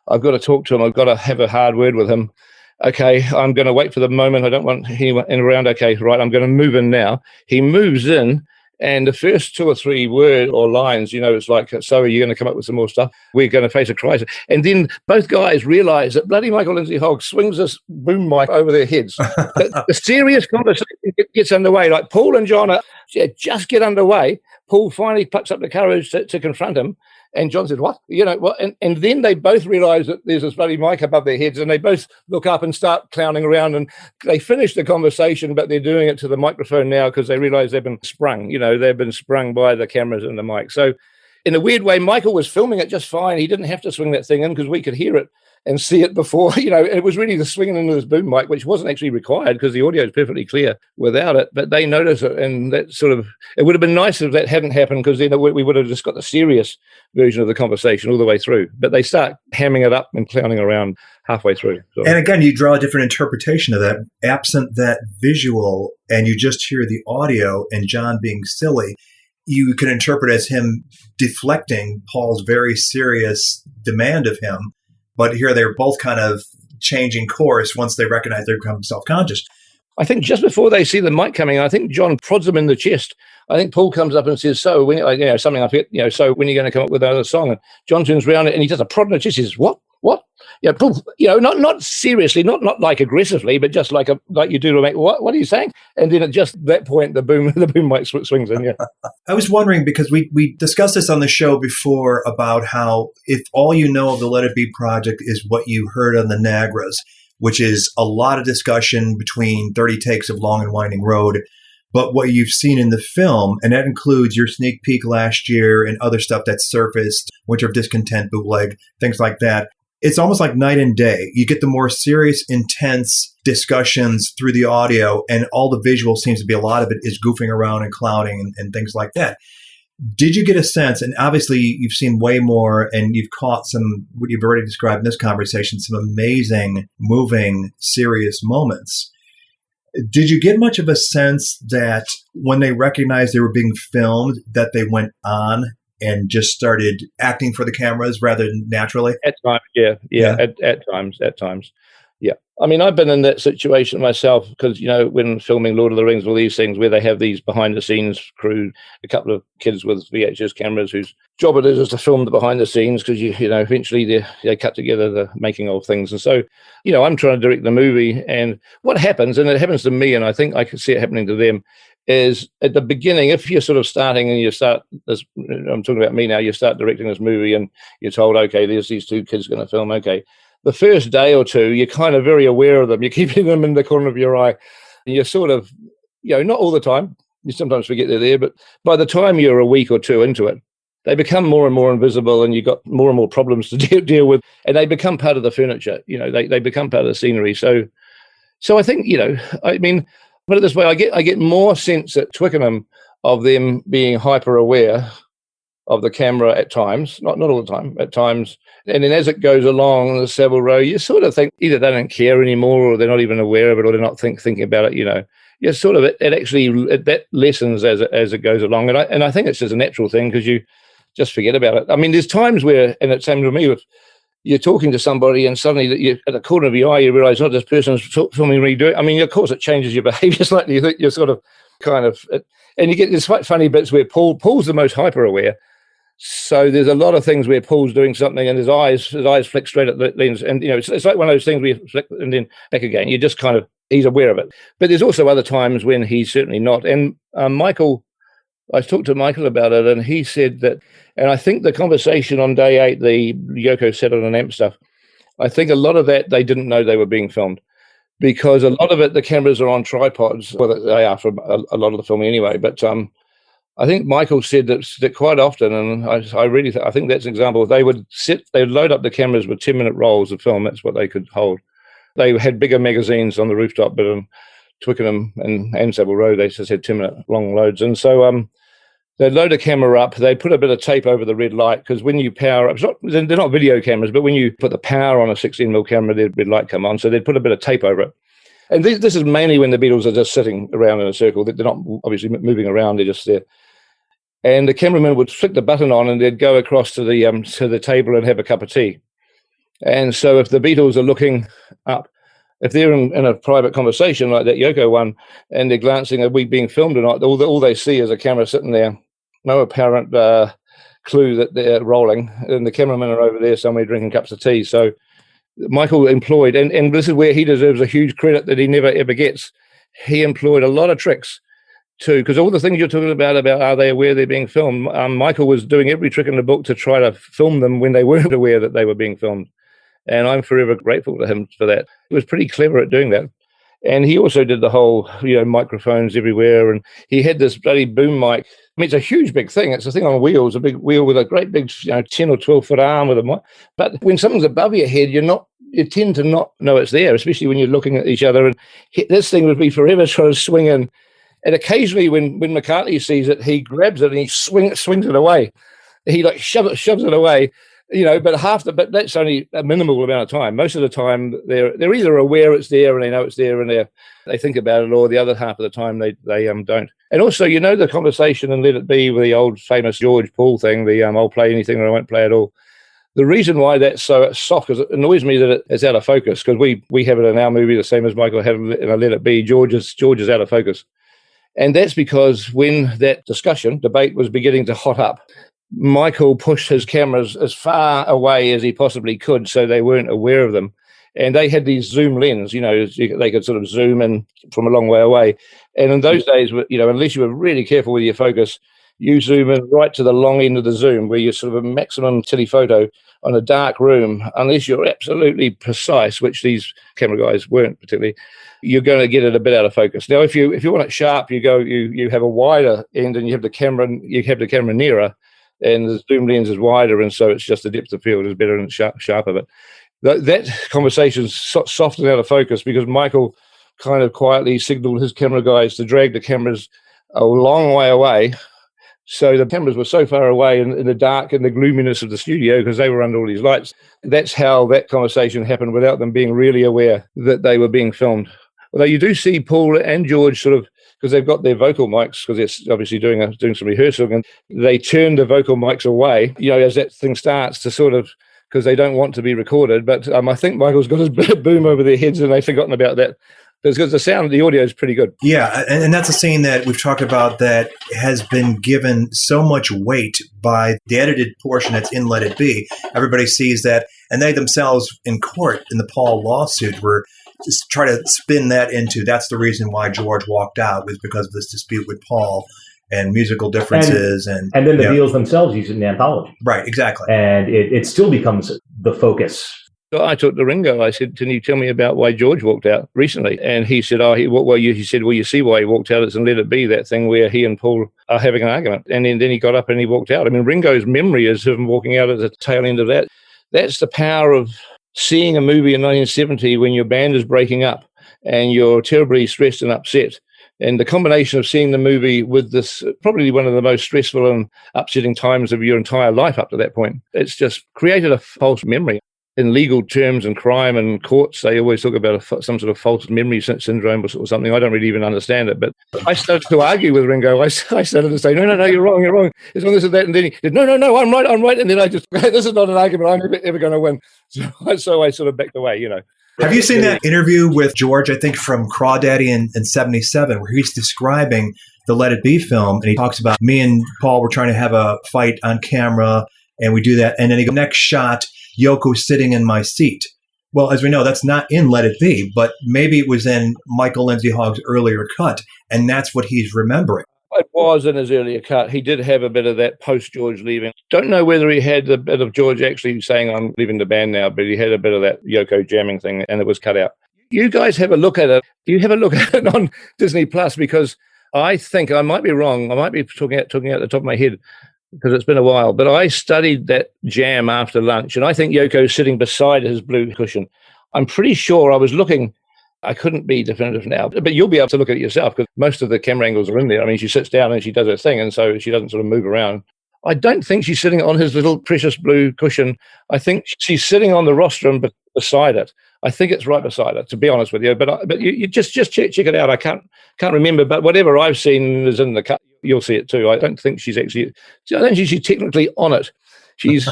I've got to talk to him. I've got to have a hard word with him. Okay, I'm going to wait for the moment. I don't want anyone in around. Okay, right, I'm going to move in now. He moves in. And the first 2 or 3 words or lines, it's like, so are you going to come up with some more stuff? We're going to face a crisis. And then both guys realize that bloody Michael Lindsay Hogg swings this boom mic over their heads. The serious conversation gets underway. Like Paul and John just get underway. Paul finally plucks up the courage to confront him. And John said, what? And then they both realize that there's this bloody mic above their heads, and they both look up and start clowning around, and they finish the conversation, but they're doing it to the microphone now because they realize they've been sprung. They've been sprung by the cameras and the mic. So in a weird way, Michael was filming it just fine. He didn't have to swing that thing in because we could hear it and see it before. It was really the swinging into this boom mic, which wasn't actually required because the audio is perfectly clear without it. But they noticed it, and that it would have been nice if that hadn't happened, because then we would have just got the serious version of the conversation all the way through. But they start hamming it up and clowning around halfway through. So. And again, you draw a different interpretation of that. Absent that visual, and you just hear the audio and John being silly, you can interpret as him deflecting Paul's very serious demand of him. But here they're both kind of changing course once they recognize they become self-conscious. I think just before they see the mic coming, I think John prods him in the chest. I think Paul comes up and says, so when, something I forget, so when are you going to come up with another song? And John turns around and he does a prod in the chest. He says, what? Yeah, Paul, not seriously, not like aggressively, but just like you do to make, what are you saying? And then at just that point, the boom mic swings in, yeah. I was wondering, because we discussed this on the show before about how if all you know of the Let It Be project is what you heard on the Nagras, which is a lot of discussion between 30 takes of Long and Winding Road, but what you've seen in the film, and that includes your sneak peek last year and other stuff that's surfaced, Winter of Discontent, bootleg, things like that, it's almost like night and day. You get the more serious, intense discussions through the audio, and all the visual seems to be, a lot of it is goofing around and clouding and things like that. Did you get a sense, and obviously you've seen way more and you've caught some, what you've already described in this conversation, some amazing, moving, serious moments. Did you get much of a sense that when they recognized they were being filmed, that they went on and just started acting for the cameras rather than naturally? At times, yeah. At times. Yeah. I mean, I've been in that situation myself because, when filming Lord of the Rings, all these things where they have these behind-the-scenes crew, a couple of kids with VHS cameras whose job it is to film the behind-the-scenes because, eventually they cut together the making of things. And so, I'm trying to direct the movie. And what happens, and it happens to me, and I think I can see it happening to them, is at the beginning, if you're sort of starting and you start this, I'm talking about me now, you start directing this movie and you're told, okay, there's these 2 kids going to film, okay. The first day or 2, you're kind of very aware of them. You're keeping them in the corner of your eye. And you're sort of, not all the time. You sometimes forget they're there. But by the time you're a week or 2 into it, they become more and more invisible and you've got more and more problems to deal with. And they become part of the furniture. They become part of the scenery. So I think, I mean, put it this way, I get more sense at Twickenham of them being hyper aware of the camera at times, not all the time, at times. And then as it goes along the Savile Row, you sort of think either they don't care anymore, or they're not even aware of it, or they're not thinking about it. You sort of that lessens as it goes along. And I think it's just a natural thing, because you just forget about it. I mean, there's times where, and it's same to me, with you're talking to somebody and suddenly you, at the corner of your eye, you realize, oh, this person's filming me doing. I mean, of course, it changes your behavior slightly. You're sort of kind of, and you get these quite funny bits where Paul's the most hyper aware. So there's a lot of things where Paul's doing something and his eyes flick straight at the lens, and it's like one of those things where you flick and then back again. You just kind of, he's aware of it. But there's also other times when he's certainly not. And Michael, I talked to Michael about it, and he said that, and I think the conversation on day 8, the Yoko sat on an amp stuff, I think a lot of that they didn't know they were being filmed, because a lot of it, the cameras are on tripods. Well, they are for a lot of the filming anyway. But I think Michael said that quite often, and I think that's an example. They would load up the cameras with 10-minute rolls of film. That's what they could hold. They had bigger magazines on the rooftop, but Twickenham and Savile Row, they just had 10-minute long loads. And so they'd load a camera up, they put a bit of tape over the red light, because when you power up, they're not video cameras, but when you put the power on a 16mm camera, the red light come on, so they'd put a bit of tape over it. And this is mainly when the Beatles are just sitting around in a circle. They're not obviously moving around, they're just there. And the cameraman would flick the button on, and they'd go across to the table and have a cup of tea. And so if the Beatles are looking up, if they're in a private conversation like that Yoko one, and they're glancing, are we being filmed or not, all they see is a camera sitting there, no apparent clue that they're rolling, and the cameramen are over there somewhere drinking cups of tea. So Michael employed, and this is where he deserves a huge credit that he never ever gets, he employed a lot of tricks too, because all the things you're talking about are they aware they're being filmed, Michael was doing every trick in the book to try to film them when they weren't aware that they were being filmed. And I'm forever grateful to him for that. He was pretty clever at doing that. And he also did the whole, microphones everywhere. And he had this bloody boom mic. I mean, it's a huge, big thing. It's a thing on wheels, a big wheel with a great big, 10 or 12 foot arm with a mic. But when something's above your head, you tend to not know it's there, especially when you're looking at each other. And this thing would be forever trying to swing in. And occasionally when McCartney sees it, he grabs it and he swings it away. He shoves it away. But that's only a minimal amount of time. Most of the time, they're either aware it's there and they know it's there and they think about it, or the other half of the time they don't. And also, the conversation in Let It Be with the old famous George Paul thing, the I'll play anything or I won't play at all. The reason why that's so soft, because it annoys me that it's out of focus, because we have it in our movie the same as Michael had in a Let It Be. George is out of focus, and that's because when that debate was beginning to hot up, Michael pushed his cameras as far away as he possibly could so they weren't aware of them. And they had these zoom lens, they could sort of zoom in from a long way away. And in those days, unless you were really careful with your focus, you zoom in right to the long end of the zoom where you're sort of a maximum telephoto on a dark room. Unless you're absolutely precise, which these camera guys weren't particularly, you're going to get it a bit out of focus. Now, if you want it sharp, you have a wider end and you have the camera nearer, and the zoom lens is wider, and so it's just the depth of field is better and sharper. But that conversation's soft and out of focus because Michael kind of quietly signaled his camera guys to drag the cameras a long way away. So the cameras were so far away in the dark and the gloominess of the studio because they were under all these lights. That's how that conversation happened without them being really aware that they were being filmed. Although you do see Paul and George sort of, because they've got their vocal mics, because they're obviously doing some rehearsal, and they turn the vocal mics away, as that thing starts to sort of, because they don't want to be recorded. But I think Michael's got his boom over their heads and they've forgotten about that. Because the sound of the audio is pretty good. Yeah, and that's a scene that we've talked about that has been given so much weight by the edited portion that's in Let It Be. Everybody sees that, and they themselves in court in the Paul lawsuit were just try to spin that into that's the reason why George walked out was because of this dispute with Paul and musical differences. And then the Beatles themselves use it in the anthology. Right, exactly. And it still becomes the focus. So I talked to Ringo. I said, "Can you tell me about why George walked out recently?" And he said, he said, "Well, you see why he walked out. It's in Let It Be, that thing where he and Paul are having an argument." And then he got up and he walked out. I mean, Ringo's memory is him walking out at the tail end of that. That's the power of seeing a movie in 1970 when your band is breaking up and you're terribly stressed and upset. And the combination of seeing the movie with this, probably one of the most stressful and upsetting times of your entire life up to that point, it's just created a false memory. In legal terms and crime and courts, they always talk about some sort of false memory syndrome or something. I don't really even understand it. But I started to argue with Ringo. I started to say, no, you're wrong. It's on this and that. And then he said, no, I'm right. And then I just, this is not an argument I'm ever going to win. So I sort of backed away, you know. Have you seen that interview with George, I think from Crawdaddy in 77, where he's describing the Let It Be film, and he talks about me and Paul were trying to have a fight on camera, and we do that, and then he goes, next shot, Yoko's sitting in my seat. Well, as we know, that's not in Let It Be, but maybe it was in Michael Lindsay Hogg's earlier cut, and that's what he's remembering. It was in his earlier cut. He did have a bit of that post-George leaving. Don't know whether he had a bit of George actually saying, I'm leaving the band now, but he had a bit of that Yoko jamming thing, and it was cut out. You guys have a look at it. You have a look at it on Disney Plus, because I think, I might be wrong, I might be talking out the top of my head, because it's been a while, but I studied that jam after lunch, and I think Yoko's sitting beside his blue cushion. I'm pretty sure I was looking, I couldn't be definitive now, but you'll be able to look at it yourself, because most of the camera angles are in there. I mean, she sits down and she does her thing, and so she doesn't sort of move around. I don't think she's sitting on his little precious blue cushion. I think she's sitting on the rostrum beside it. I think it's right beside it, to be honest with you. But you just check it out. I can't remember, but whatever I've seen is in the cut. You'll see it too. I don't think she's technically on it. She's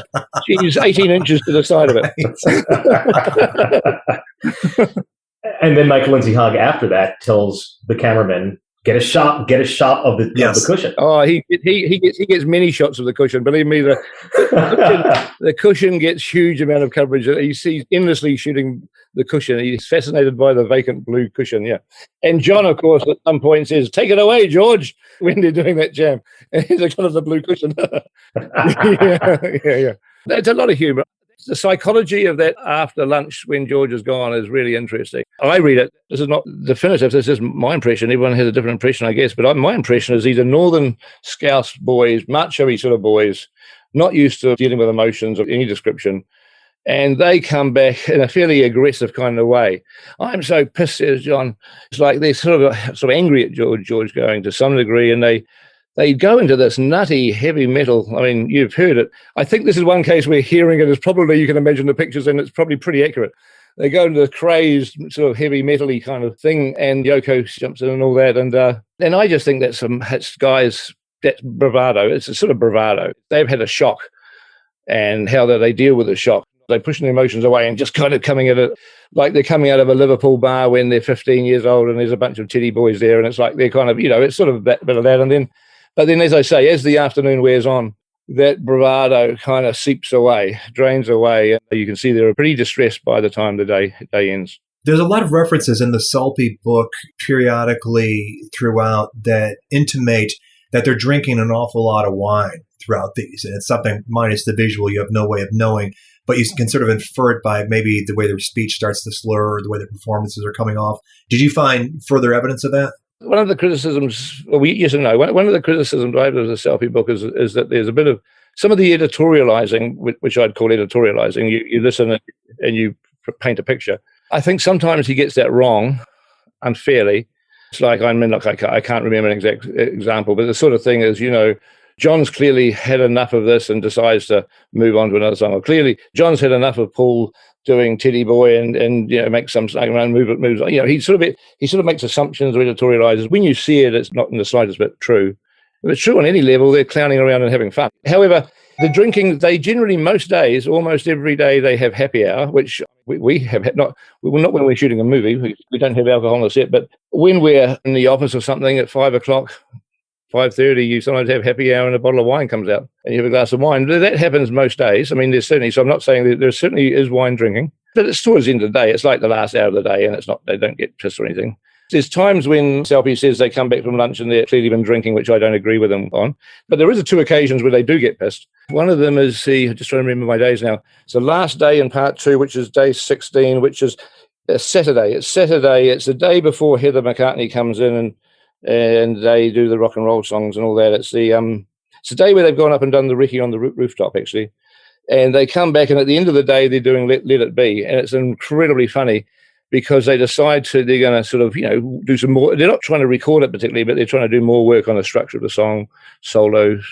18 inches to the side of it. And then Michael Lindsay Hogg after that tells the cameraman, get a shot of the cushion. Oh, he gets many shots of the cushion. Believe me, the cushion gets huge amount of coverage. He sees endlessly shooting the cushion. He's fascinated by the vacant blue cushion. Yeah, and John, of course, at some point says, "Take it away, George," when they're doing that jam. And he's like, "Kind of the blue cushion." yeah. That's a lot of humor. The psychology of that after lunch when George is gone is really interesting. I read it. This is not definitive. This is my impression. Everyone has a different impression, I guess. But my impression is these are northern Scouse boys, macho-y sort of boys, not used to dealing with emotions of any description. And they come back in a fairly aggressive kind of way. I'm so pissed, says John. It's like they're sort of angry at George going to some degree, and they go into this nutty heavy metal. I mean, you've heard it. I think this is one case where hearing it is probably, you can imagine the pictures, and it's probably pretty accurate. They go into the crazed sort of heavy metal-y kind of thing, and Yoko jumps in and all that. And I just think that's bravado. It's a sort of bravado. They've had a shock, and how they deal with the shock. They're pushing the emotions away and just kind of coming at it like they're coming out of a Liverpool bar when they're 15 years old and there's a bunch of teddy boys there, and it's like they're kind of, it's sort of a bit of that. But then, as I say, as the afternoon wears on, that bravado kind of seeps away, drains away. You can see they're pretty distressed by the time the day ends. There's a lot of references in the Sulpy book periodically throughout that intimate that they're drinking an awful lot of wine throughout these. And it's something, minus the visual, you have no way of knowing. But you can sort of infer it by maybe the way their speech starts to slur, or the way their performances are coming off. Did you find further evidence of that? One of the criticisms, yes and no. One of the criticisms I have of the Selfie book is that there's a bit of some of the editorializing, which I'd call editorializing. You listen and you paint a picture. I think sometimes he gets that wrong, unfairly. It's like, I can't remember an exact example, but the sort of thing is, John's clearly had enough of this and decides to move on to another song. Or clearly, John's had enough of Paul doing Teddy Boy and make some moves. He sort of makes assumptions or editorializes. When you see it, it's not in the slightest bit true. If it's true on any level, they're clowning around and having fun. However, the drinking, they generally, most days, almost every day, they have happy hour, which we have not when we're shooting a movie. We don't have alcohol on the set, but when we're in the office or something at 5 o'clock, 5:30, you sometimes have happy hour and a bottle of wine comes out and you have a glass of wine. That happens most days. I mean, there's certainly, so I'm not saying that there certainly is wine drinking, but it's towards the end of the day. It's like the last hour of the day, and it's not, they don't get pissed or anything. There's times when Selby says they come back from lunch and they're clearly been drinking, which I don't agree with them on. But there is two occasions where they do get pissed. One of them is, I'm just trying to remember my days now. It's the last day in part 2, which is day 16, which is a Saturday. It's Saturday. It's the day before Heather McCartney comes in and they do the rock and roll songs and all that. It's the day where they've gone up and done the Ricky on the rooftop, actually. And they come back, and at the end of the day, they're doing Let It Be. And it's incredibly funny because they decide they're going to sort of, do some more. They're not trying to record it particularly, but they're trying to do more work on the structure of the song, solos,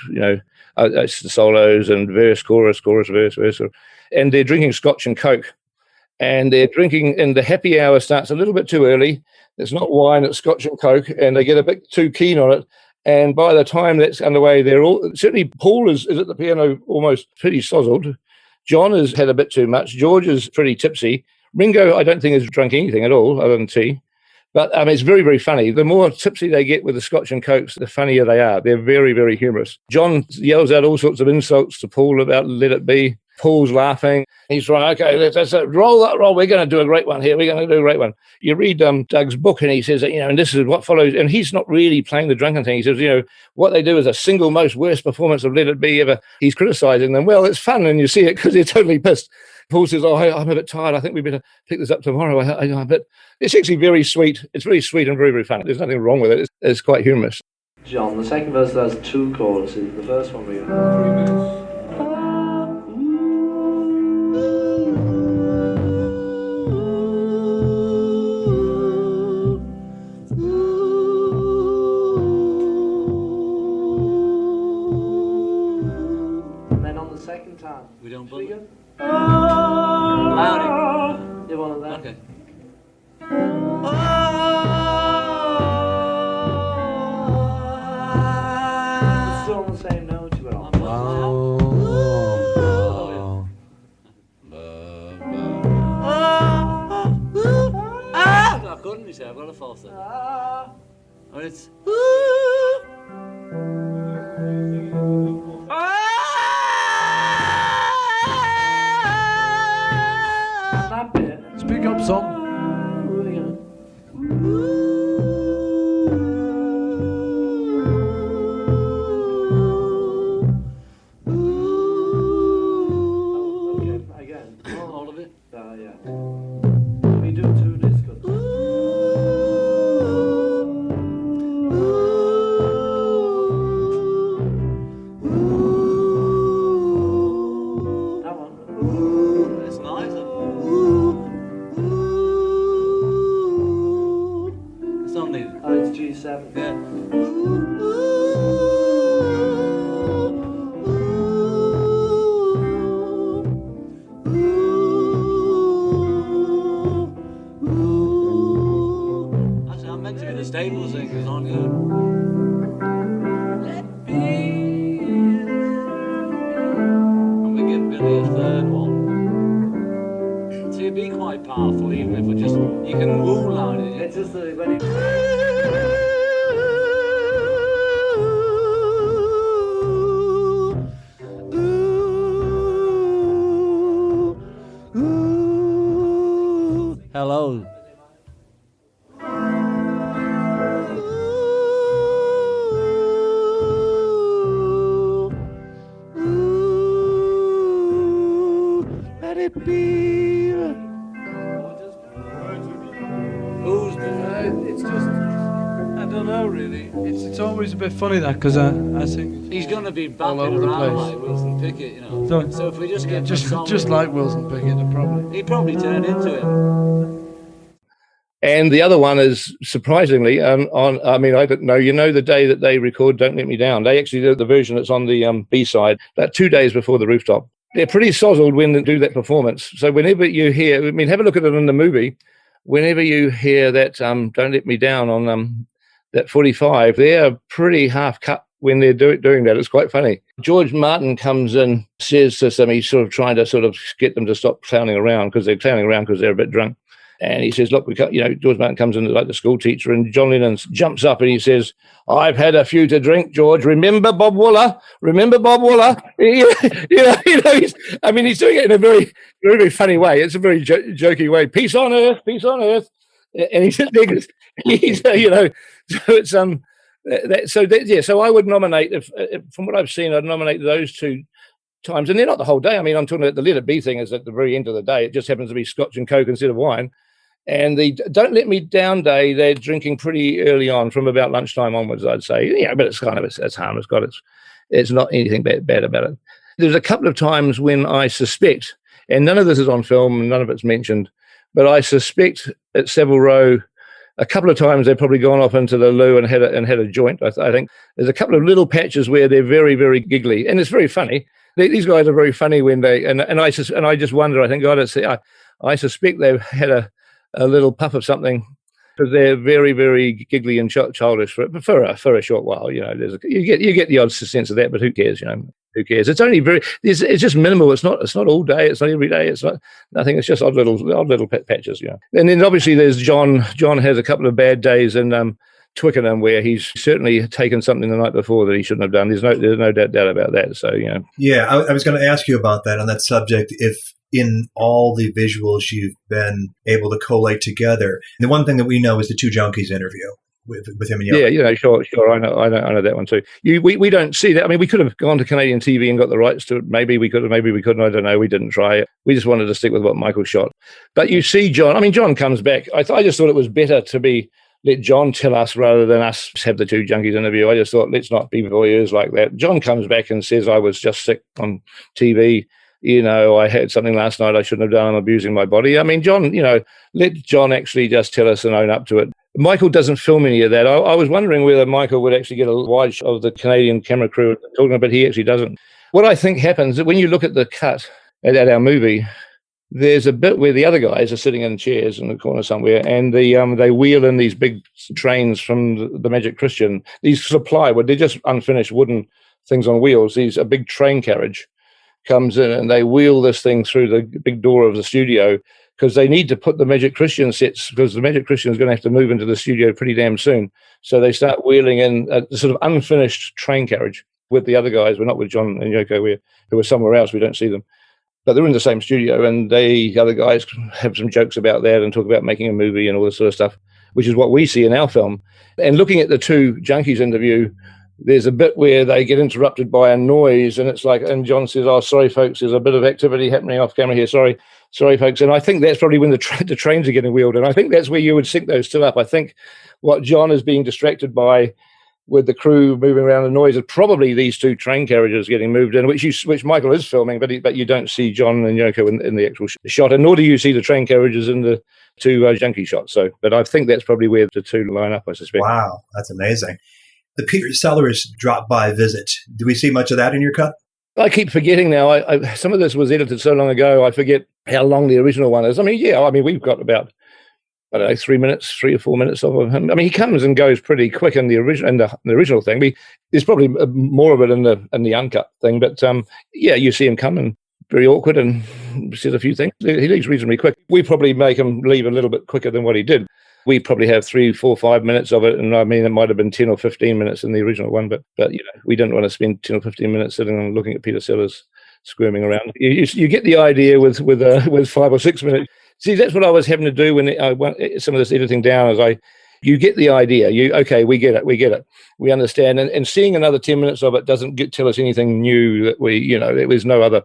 it's the solos and verse, chorus, verse. And they're drinking scotch and coke. And they're drinking, and the happy hour starts a little bit too early. It's not wine, it's scotch and coke, and they get a bit too keen on it. And by the time that's underway, they're all, certainly Paul is at the piano almost pretty sozzled. John has had a bit too much. George is pretty tipsy. Ringo, I don't think, has drunk anything at all other than tea. But it's very, very funny. The more tipsy they get with the scotch and cokes, the funnier they are. They're very, very humorous. John yells out all sorts of insults to Paul about Let It Be. Paul's laughing. He's right. Okay, that's it. Roll that roll. We're going to do a great one here. We're going to do a great one. You read Doug's book, and he says that, and this is what follows. And he's not really playing the drunken thing. He says, what they do is a single most worst performance of Let It Be ever. He's criticizing them. Well, it's fun, and you see it because they're totally pissed. Paul says, I'm a bit tired. I think we better pick this up tomorrow. But it's actually very sweet. It's very sweet and very, very funny. There's nothing wrong with it. It's quite humorous. John, the second verse has 2 choruses. The first one we have 3 minutes. We don't believe it. Louder. You want that? Okay. It's still on the same note you were on. I couldn't, you say. I've got a false there. Oh, it's... Speak up, son. Okay, again. All of it? Yeah. We do 2 discos. That one. It's nice. It's on the... Oh, it's G7. Yeah. Actually, I'm meant to be the stable singers on here. Let me. And we give Billy a third one. So you'd be quite powerful, even if we just... You can woo loud it. It's just that when you... Hello. Let it be. Who's the... It's just, I don't know really. It's always a bit funny that because I think He's going to be all bapping over the around place. like Wilson Pickett, So if we just get just like Wilson Pickett, probably. he'd probably turn into him. And the other one is surprisingly I don't know, the day that they record Don't Let Me Down, they actually did the version that's on the B-side, about 2 days before the rooftop. They're pretty sozzled when they do that performance. So whenever you hear, have a look at it in the movie, whenever you hear that Don't Let Me Down on that 45, they're pretty half cut when they're doing that. It's quite funny. George Martin comes in, says to them, he's sort of trying to get them to stop clowning around because they're clowning around because they're a bit drunk. And he says, look, George Martin comes in like the school teacher, and John Lennon jumps up and he says, I've had a few to drink, George. Remember Bob Wooler? Remember Bob Wooler? He's doing it in a very, very, very funny way. It's a very jokey way. Peace on earth, peace on earth. And he's so I would nominate, if from what I've seen, I'd nominate those 2 times. And they're not the whole day. I'm talking about the Let It Be thing is at the very end of the day. It just happens to be scotch and coke instead of wine. And the Don't Let Me Down day, they're drinking pretty early on, from about lunchtime onwards, I'd say. Yeah, but it's kind of, it's harmless. It's not anything bad about it. There's a couple of times when I suspect, and none of this is on film, and none of it's mentioned, but I suspect at Savile Row, a couple of times they've probably gone off into the loo and had a joint. I think there's a couple of little patches where they're very, very giggly, and it's very funny. These guys are very funny when they and I just wonder. I think I suspect they've had a little puff of something, because they're very, very giggly and childish for a short while. You know, you get the odd sense of that, but who cares? You know, who cares? It's only it's just minimal. It's not all day. It's not every day. It's not nothing. It's just odd little patches. You know. And then obviously there's John. John has a couple of bad days in Twickenham, where he's certainly taken something the night before that he shouldn't have done. There's no doubt about that. So, you know. Yeah, I was going to ask you about that on that subject. If in all the visuals you've been able to collate together, the one thing that we know is the Two Junkies interview with him and Yoko. Yeah, sure. I know that one too. We don't see that. I mean, we could have gone to Canadian TV and got the rights to it. Maybe we could have. Maybe we couldn't. I don't know. We didn't try it. We just wanted to stick with what Michael shot. But you see, John. I mean, John comes back. I just thought it was better to let John tell us rather than us have the Two Junkies interview. I just thought, let's not be voyeurs like that. John comes back and says, I was just sick on TV. You know, I had something last night I shouldn't have done. I'm abusing my body. I mean, John, let John actually just tell us and own up to it. Michael doesn't film any of that. I was wondering whether Michael would actually get a wide shot of the Canadian camera crew talking, but he actually doesn't. What I think happens when you look at the cut at our movie, there's a bit where the other guys are sitting in chairs in the corner somewhere, and they wheel in these big trains from the Magic Christian. These sort of plywood, they're just unfinished wooden things on wheels. A big train carriage comes in, and they wheel this thing through the big door of the studio, because they need to put the Magic Christian sets, because the Magic Christian is going to have to move into the studio pretty damn soon. So they start wheeling in a sort of unfinished train carriage with the other guys. We're not with John and Yoko, who are somewhere else. We don't see them. But they're in the same studio, and the other guys have some jokes about that and talk about making a movie and all this sort of stuff, which is what we see in our film. And looking at the Two Junkies interview, there's a bit where they get interrupted by a noise, and it's like, and John says, "Oh, sorry, folks, there's a bit of activity happening off camera here. Sorry, folks." And I think that's probably when the trains are getting wheeled, and I think that's where you would sync those two up. I think what John is being distracted by, with the crew moving around the noise, are probably these two train carriages getting moved in, which Michael is filming, but you don't see John and Yoko in the actual shot, and nor do you see the train carriages in the Two Junkie shots. So, but I think that's probably where the two line up, I suspect. Wow, that's amazing. The Peter Sellers drop-by visit. Do we see much of that in your cut? I keep forgetting now. Some of this was edited so long ago, I forget how long the original one is. I mean, we've got about, I don't know, 3 or 4 minutes of him. I mean, he comes and goes pretty quick in the original thing. There's probably more of it in the uncut thing, but you see him come and very awkward and says a few things. He leaves reasonably quick. We probably make him leave a little bit quicker than what he did. We probably have 3, 4, 5 minutes of it, and I mean, it might have been 10 or 15 minutes in the original one, but we didn't want to spend 10 or 15 minutes sitting and looking at Peter Sellers squirming around. You get the idea with 5 or 6 minutes. See, that's what I was having to do when I went some of this editing down. You get the idea. We get it. We understand. And seeing another 10 minutes of it doesn't tell us anything new that it was no other.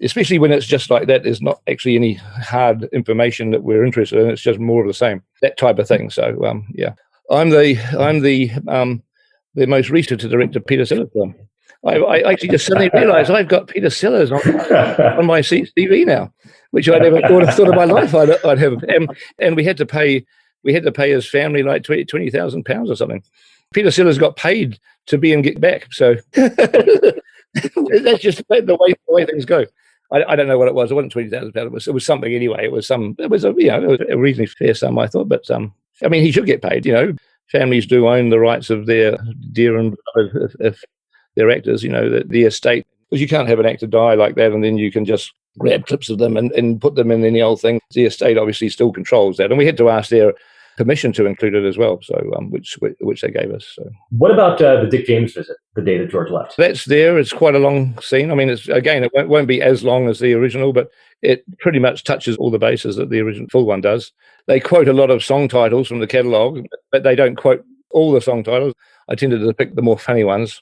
Especially when it's just like that, there's not actually any hard information that we're interested in. It's just more of the same, that type of thing. So I'm the most recent to direct a Peter Sellers film. I actually just suddenly realised I've got Peter Sellers on my CV now, which I never thought in my life I'd have. And we had to pay his family like £20,000 or something. Peter Sellers got paid to be in Get Back, so that's just the way things go. I don't know what it was. It wasn't £20,000. It was something anyway. It was a reasonably fair sum, I thought. But I mean, he should get paid. Families do own the rights of their dear and beloved if they're actors. The estate, because you can't have an actor die like that and then you can just grab clips of them and put them in any old thing. The estate obviously still controls that, and we had to ask their permission to include it as well, so which they gave us. So. What about the Dick James visit, the day that George left? That's there. It's quite a long scene. I mean, it won't be as long as the original, but it pretty much touches all the bases that the original full one does. They quote a lot of song titles from the catalogue, but they don't quote all the song titles. I tended to pick the more funny ones.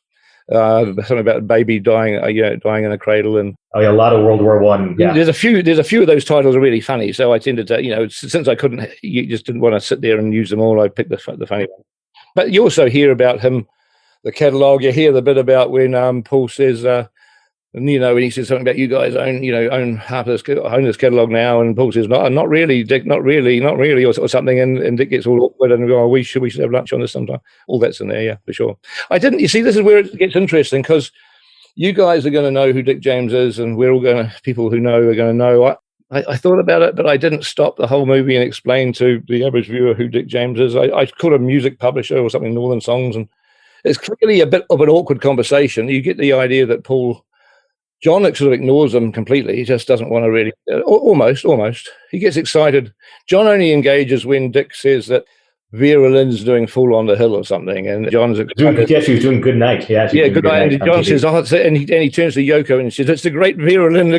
Something about a baby dying in a cradle, and a lot of World War I. Yeah. There's a few of those titles are really funny. So I tended to, since I couldn't, you just didn't want to sit there and use them all. I picked the funny one. But you also hear about him, the catalogue. You hear the bit about when Paul says, And, when he says something about you guys own half of this catalog now, and Paul says, no, not really, Dick, not really, or something, and Dick gets all awkward and go, we should have lunch on this sometime. All that's in there, yeah, for sure. You see, this is where it gets interesting, because you guys are going to know who Dick James is, and people who know are going to know. I thought about it, but I didn't stop the whole movie and explain to the average viewer who Dick James is. I called a music publisher or something, Northern Songs, and it's clearly a bit of an awkward conversation. You get the idea that John sort of ignores them completely. He just doesn't want to really, almost. He gets excited. John only engages when Dick says that Vera Lynn's doing Fool on the Hill or something, and John's excited. Yes, she was doing Good Night. Yeah, Good Night. And John says, and he turns to Yoko and says, it's the great Vera Lynn,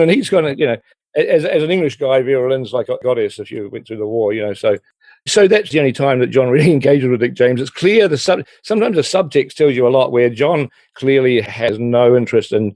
and he's going to, as an English guy, Vera Lynn's like a goddess if you went through the war, So that's the only time that John really engages with Dick James. It's clear sometimes the subtext tells you a lot, where John clearly has no interest in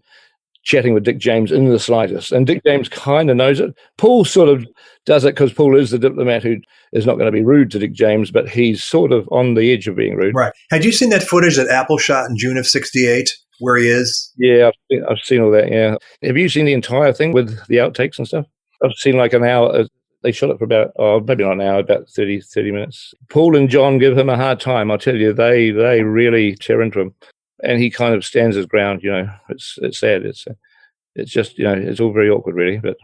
chatting with Dick James in the slightest, and Dick James kind of knows it. Paul sort of does it because Paul is the diplomat who is not going to be rude to Dick James, but he's sort of on the edge of being rude. Right. Had you seen that footage that Apple shot in June of '68, where he is? Yeah, I've seen all that. Yeah. Have you seen the entire thing with the outtakes and stuff? I've seen like an hour. They shot it for about, maybe not an hour, about 30 minutes. Paul and John give him a hard time. I'll tell you, they really tear into him. And he kind of stands his ground, It's sad. It's just, it's all very awkward, really. But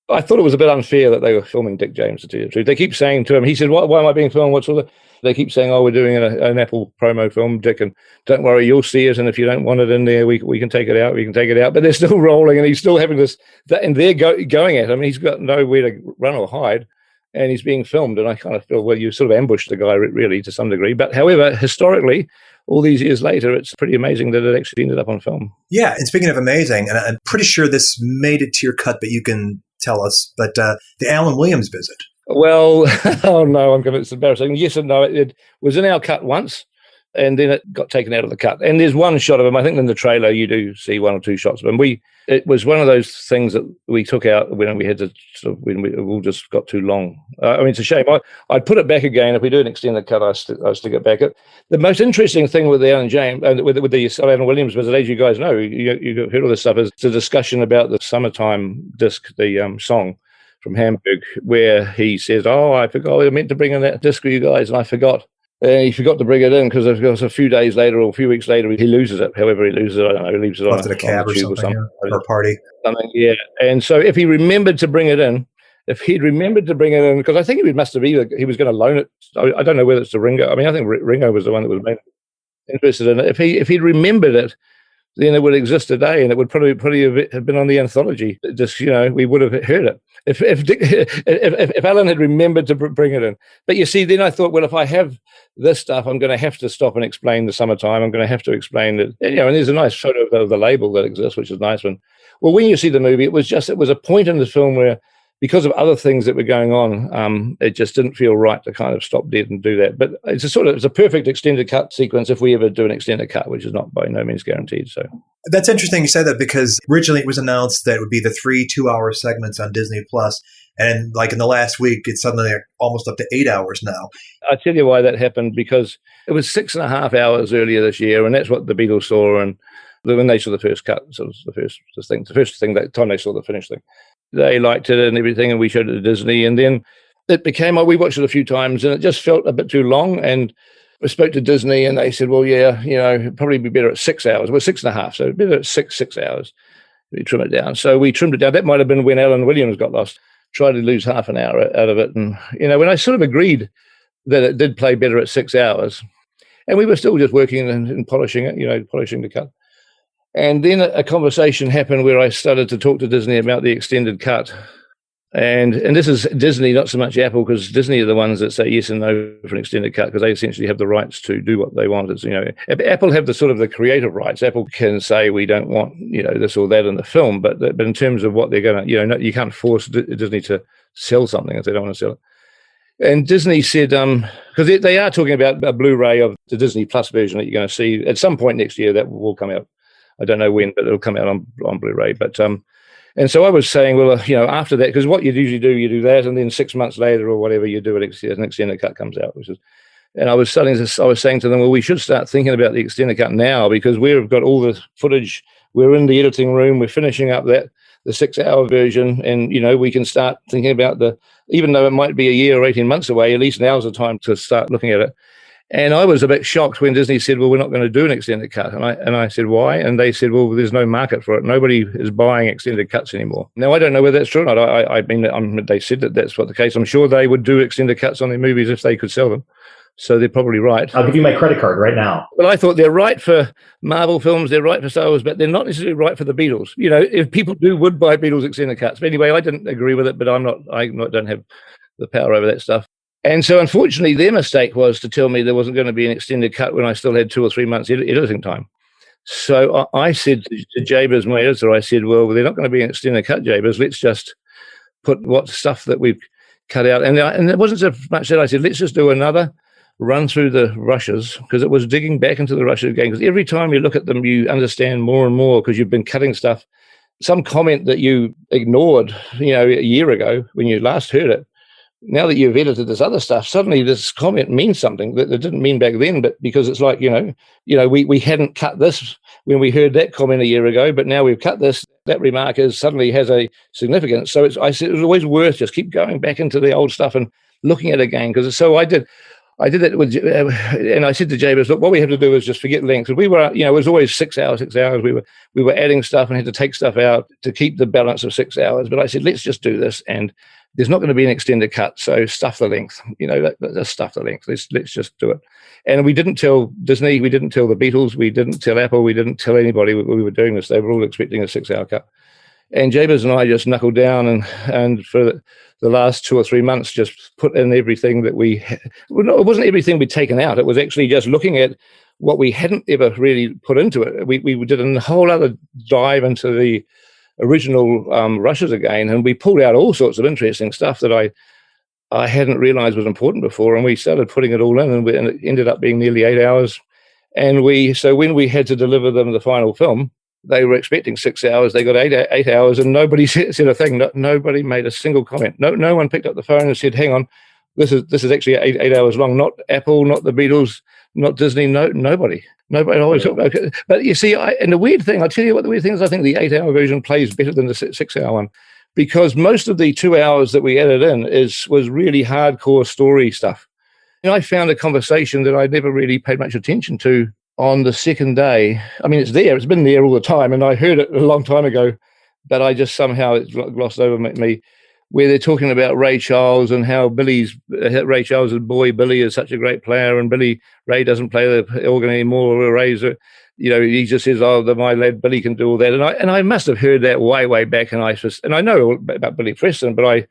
I thought it was a bit unfair that they were filming Dick James, to tell you the truth. They keep saying to him, he said, why am I being filmed? What's all that? They keep saying, we're doing an Apple promo film, Dick, and don't worry, you'll see it. And if you don't want it in there, we can take it out. We can take it out. But they're still rolling, and he's still having and they're going at him. He's got nowhere to run or hide, and he's being filmed. And I kind of feel, well, you sort of ambushed the guy, really, to some degree. But however, historically, all these years later, it's pretty amazing that it actually ended up on film. Yeah, and speaking of amazing, and I'm pretty sure this made it to your cut, but you can tell us, but the Alan Williams visit. Well, oh no, it's embarrassing. Yes and no, it was in our cut once, and then it got taken out of the cut. And there's one shot of him. I think in the trailer you do see one or two shots of him. It was one of those things that we took out when we had to when we all just got too long. It's a shame. I'd put it back again. If we do an extended cut, I stick it back. The most interesting thing with the Alan James and with the Alan Williams visit, as you guys know, you've heard all this stuff, is the discussion about the Summertime disc, the song from Hamburg, where he says, I forgot, I meant to bring in that disc for you guys, and I forgot. He forgot to bring it in because a few days later or a few weeks later, he loses it. However he loses it, I don't know, he leaves it left on a cab or something. Or a party. Something, yeah. And so if he remembered to bring it in, because I think he must have either, he was going to loan it. I don't know whether it's to Ringo. I think Ringo was the one that was interested in it. If he'd remembered it, then it would exist today, and it would probably have been on the anthology. Just we would have heard it if Alan had remembered to bring it in. But you see, then I thought, well, if I have this stuff, I'm going to have to stop and explain the Summertime. I'm going to have to explain that, and there's a nice photo of the label that exists, which is nice. When you see the movie, it was a point in the film where, because of other things that were going on, it just didn't feel right to kind of stop dead and do that. But it's a perfect extended cut sequence if we ever do an extended cut, which is not by no means guaranteed. So that's interesting you say that, because originally it was announced that it would be the 3 2-hour segments on Disney Plus, and like in the last week, it's suddenly almost up to 8 hours now. I'll tell you why that happened, because it was 6.5 hours earlier this year, and that's what the Beatles saw, and when they saw the first cut, so it was the first thing that time they saw the finished thing. They liked it and everything, and we showed it to Disney. And then it became, we watched it a few times, and it just felt a bit too long. And we spoke to Disney, and they said, well, yeah, it'd probably be better at 6 hours. Well, 6.5, so better at six hours. We trim it down. So we trimmed it down. That might have been when Alan Williams got lost. Tried to lose half an hour out of it. And, when I sort of agreed that it did play better at 6 hours, and we were still just working and polishing it, polishing the cut. And then a conversation happened where I started to talk to Disney about the extended cut. And this is Disney, not so much Apple, because Disney are the ones that say yes and no for an extended cut, because they essentially have the rights to do what they want. It's, Apple have the creative rights. Apple can say we don't want, this or that in the film, but in terms of what they're going to, you can't force Disney to sell something if they don't want to sell it. And Disney said, because they are talking about a Blu-ray of the Disney Plus version that you're going to see at some point next year. That will come out. I don't know when, but it'll come out on Blu-ray. But and so I was saying, well, after that, because what you usually do, you do that, and then 6 months later or whatever, you do it, an extended cut comes out. And I was saying to them, well, we should start thinking about the extended cut now, because we've got all the footage we're in the editing room, we're finishing up the 6-hour version, and we can start thinking about even though it might be a year or 18 months away, at least now's the time to start looking at it. And I was a bit shocked when Disney said, well, we're not going to do an extended cut. And I said, why? And they said, well, there's no market for it. Nobody is buying extended cuts anymore. Now, I don't know whether that's true or not. I mean, they said that that's what the case. I'm sure they would do extended cuts on their movies if they could sell them. So they're probably right. I'll give you my credit card right now. But I thought they're right for Marvel films, they're right for Star Wars, but they're not necessarily right for the Beatles. If people would buy Beatles extended cuts. But anyway, I didn't agree with it, but I don't have the power over that stuff. And so, unfortunately, their mistake was to tell me there wasn't going to be an extended cut when I still had 2 or 3 months editing time. So I said to Jabez, my editor, I said, well, they're not going to be an extended cut, Jabez. Let's just put what stuff that we've cut out. And it wasn't so much that I said, let's just do another run through the rushes, because it was digging back into the rushes again. Because every time you look at them, you understand more and more because you've been cutting stuff. Some comment that you ignored, a year ago when you last heard it, now that you've edited this other stuff, suddenly this comment means something that it didn't mean back then. But because it's like, we hadn't cut this when we heard that comment a year ago, but now we've cut this. That remark suddenly has a significance. So I said it was always worth just keep going back into the old stuff and looking at it again. Because so I did that with, and I said to Jabez, look, what we have to do is just forget length. And we were, it was always 6 hours. We were adding stuff and had to take stuff out to keep the balance of 6 hours. But I said, let's just do this, and there's not going to be an extended cut, so stuff the length. Just stuff the length. Let's just do it. And we didn't tell Disney, we didn't tell the Beatles, we didn't tell Apple, we didn't tell anybody we were doing this. They were all expecting a 6-hour cut. And Jabez and I just knuckled down and for the last 2 or 3 months just put in everything that we had. Well, no, it wasn't everything we'd taken out. It was actually just looking at what we hadn't ever really put into it. We did a whole other dive into the original rushes again, and we pulled out all sorts of interesting stuff that I hadn't realized was important before, and we started putting it all in, and it ended up being nearly 8 hours. And so when we had to deliver them the final film, they were expecting 6 hours. They got eight hours, and nobody said a thing. Nobody made a single comment. No one picked up the phone and said, "Hang on, this is actually eight hours long." Not Apple, not the Beatles, not Disney. Nobody. Always talked about it. But you see, and the weird thing, I'll tell you what the weird thing is. I think the 8-hour version plays better than the 6-hour one, because most of the 2 hours that we added in was really hardcore story stuff. I found a conversation that I'd never really paid much attention to on the second day. I mean, it's been there all the time, and I heard it a long time ago, but I just somehow it's glossed over me, where they're talking about Ray Charles and how Ray Charles' boy Billy is such a great player, and Ray doesn't play the organ anymore, or Ray's, he just says, "Oh, my lad Billy can do all that." And I must have heard that way back, and I know about Billy Preston, but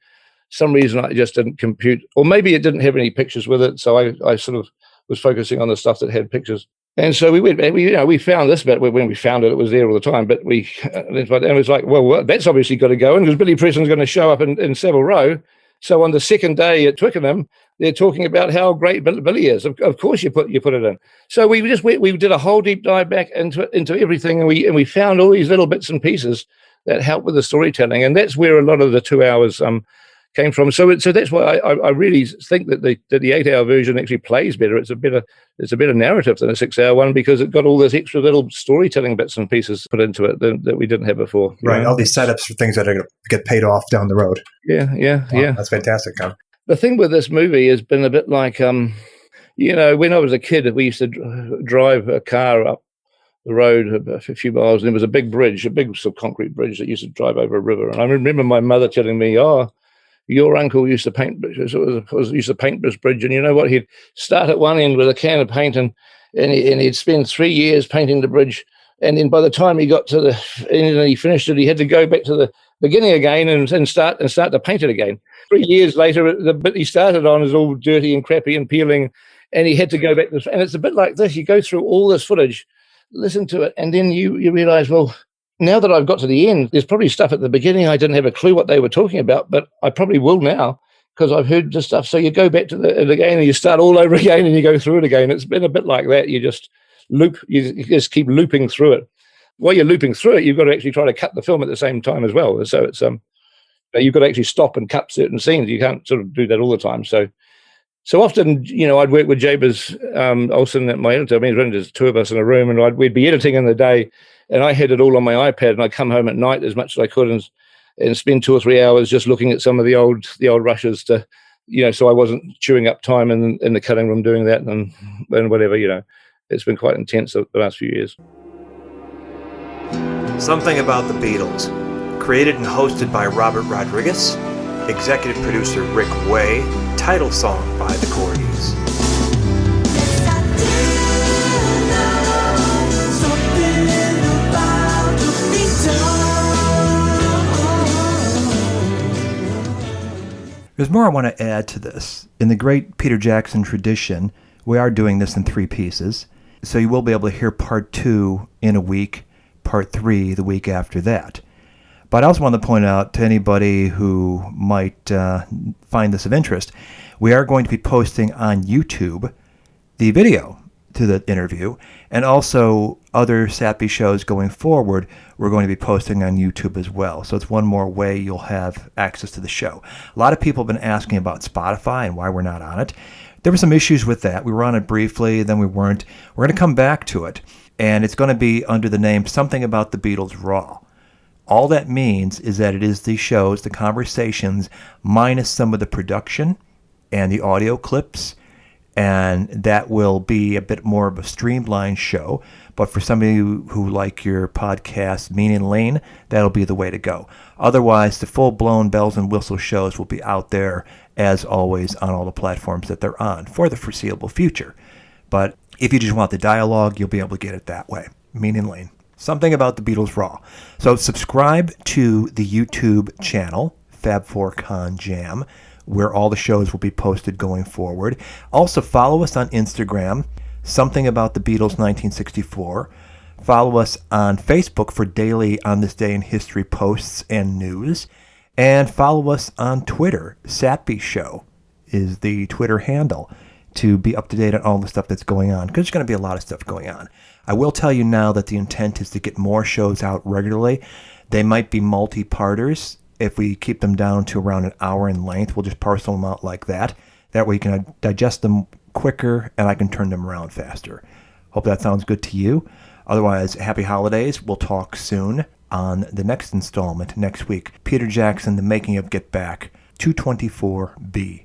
some reason I just didn't compute, or maybe it didn't have any pictures with it, so I sort of was focusing on the stuff that had pictures. And so we went back. We found this bit. When we found it was there all the time. But and it was like, well, that's obviously got to go in, because Billy Preston's going to show up in Savile Row. So on the second day at Twickenham, they're talking about how great Billy is. Of course, you put it in. So we did a whole deep dive back into everything, and we found all these little bits and pieces that help with the storytelling, and that's where a lot of the 2 hours came from. So that's why I really think that the 8-hour version actually plays better. It's a better narrative than a 6-hour one, because it got all those extra little storytelling bits and pieces put into it that we didn't have before. Right, all these setups for things that are going to get paid off down the road. Yeah. That's fantastic, Tom. The thing with this movie has been a bit like, when I was a kid, we used to drive a car up the road a few miles, and there was a big bridge, a big sort of concrete bridge that used to drive over a river. And I remember my mother telling me, your uncle used to paint this bridge, and you know what? He'd start at one end with a can of paint, and he'd spend 3 years painting the bridge, and then by the time he got to the end and he finished it, he had to go back to the beginning again and start to paint it again. 3 years later, the bit he started on is all dirty and crappy and peeling, and he had to go back. And it's a bit like this. You go through all this footage, listen to it, and then you realize, well, now that I've got to the end, there's probably stuff at the beginning I didn't have a clue what they were talking about, but I probably will now, because I've heard the stuff. So you go back to it again, and you start all over again, and you go through it again. It's been a bit like that. You just you just keep looping through it. While you're looping through it, you've got to actually try to cut the film at the same time as well. So it's you've got to actually stop and cut certain scenes. You can't sort of do that all the time. So So often, I'd work with Jabez Olsen at my editor. I mean, there's two of us in a room, and we'd be editing in the day, and I had it all on my iPad, and I'd come home at night as much as I could and spend 2 or 3 hours just looking at some of the old rushes to, so I wasn't chewing up time in the cutting room doing that and whatever, It's been quite intense the last few years. Something About the Beatles, created and hosted by Robert Rodriguez, executive producer Rick Way, title song by the Corgis. There's more I want to add to this. In the great Peter Jackson tradition, we are doing this in 3 pieces, so you will be able to hear part 2 in a week, part 3 the week after that. But I also want to point out to anybody who might find this of interest, we are going to be posting on YouTube the video to the interview, and also other SATB shows going forward we're going to be posting on YouTube as well. So it's one more way you'll have access to the show. A lot of people have been asking about Spotify and why we're not on it. There were some issues with that. We were on it briefly, then we weren't. We're going to come back to it, and it's going to be under the name Something About the Beatles Raw. All that means is that it is the shows, the conversations, minus some of the production and the audio clips, and that will be a bit more of a streamlined show. But for somebody who like your podcast mean and lean, that'll be the way to go. Otherwise, the full-blown bells and whistles shows will be out there, as always, on all the platforms that they're on for the foreseeable future. But if you just want the dialogue, you'll be able to get it that way, mean and lean. Something About the Beatles Raw. So subscribe to the YouTube channel, Fab4Con Jam, where all the shows will be posted going forward. Also follow us on Instagram, Something About the Beatles 1964. Follow us on Facebook for daily On This Day in History posts and news. And follow us on Twitter. SATB Show is the Twitter handle to be up to date on all the stuff that's going on, because there's going to be a lot of stuff going on. I will tell you now that the intent is to get more shows out regularly. They might be multi-parters. If we keep them down to around an hour in length, we'll just parcel them out like that. That way you can digest them quicker and I can turn them around faster. Hope that sounds good to you. Otherwise, happy holidays. We'll talk soon on the next installment next week. Peter Jackson, The Making of Get Back, 224B.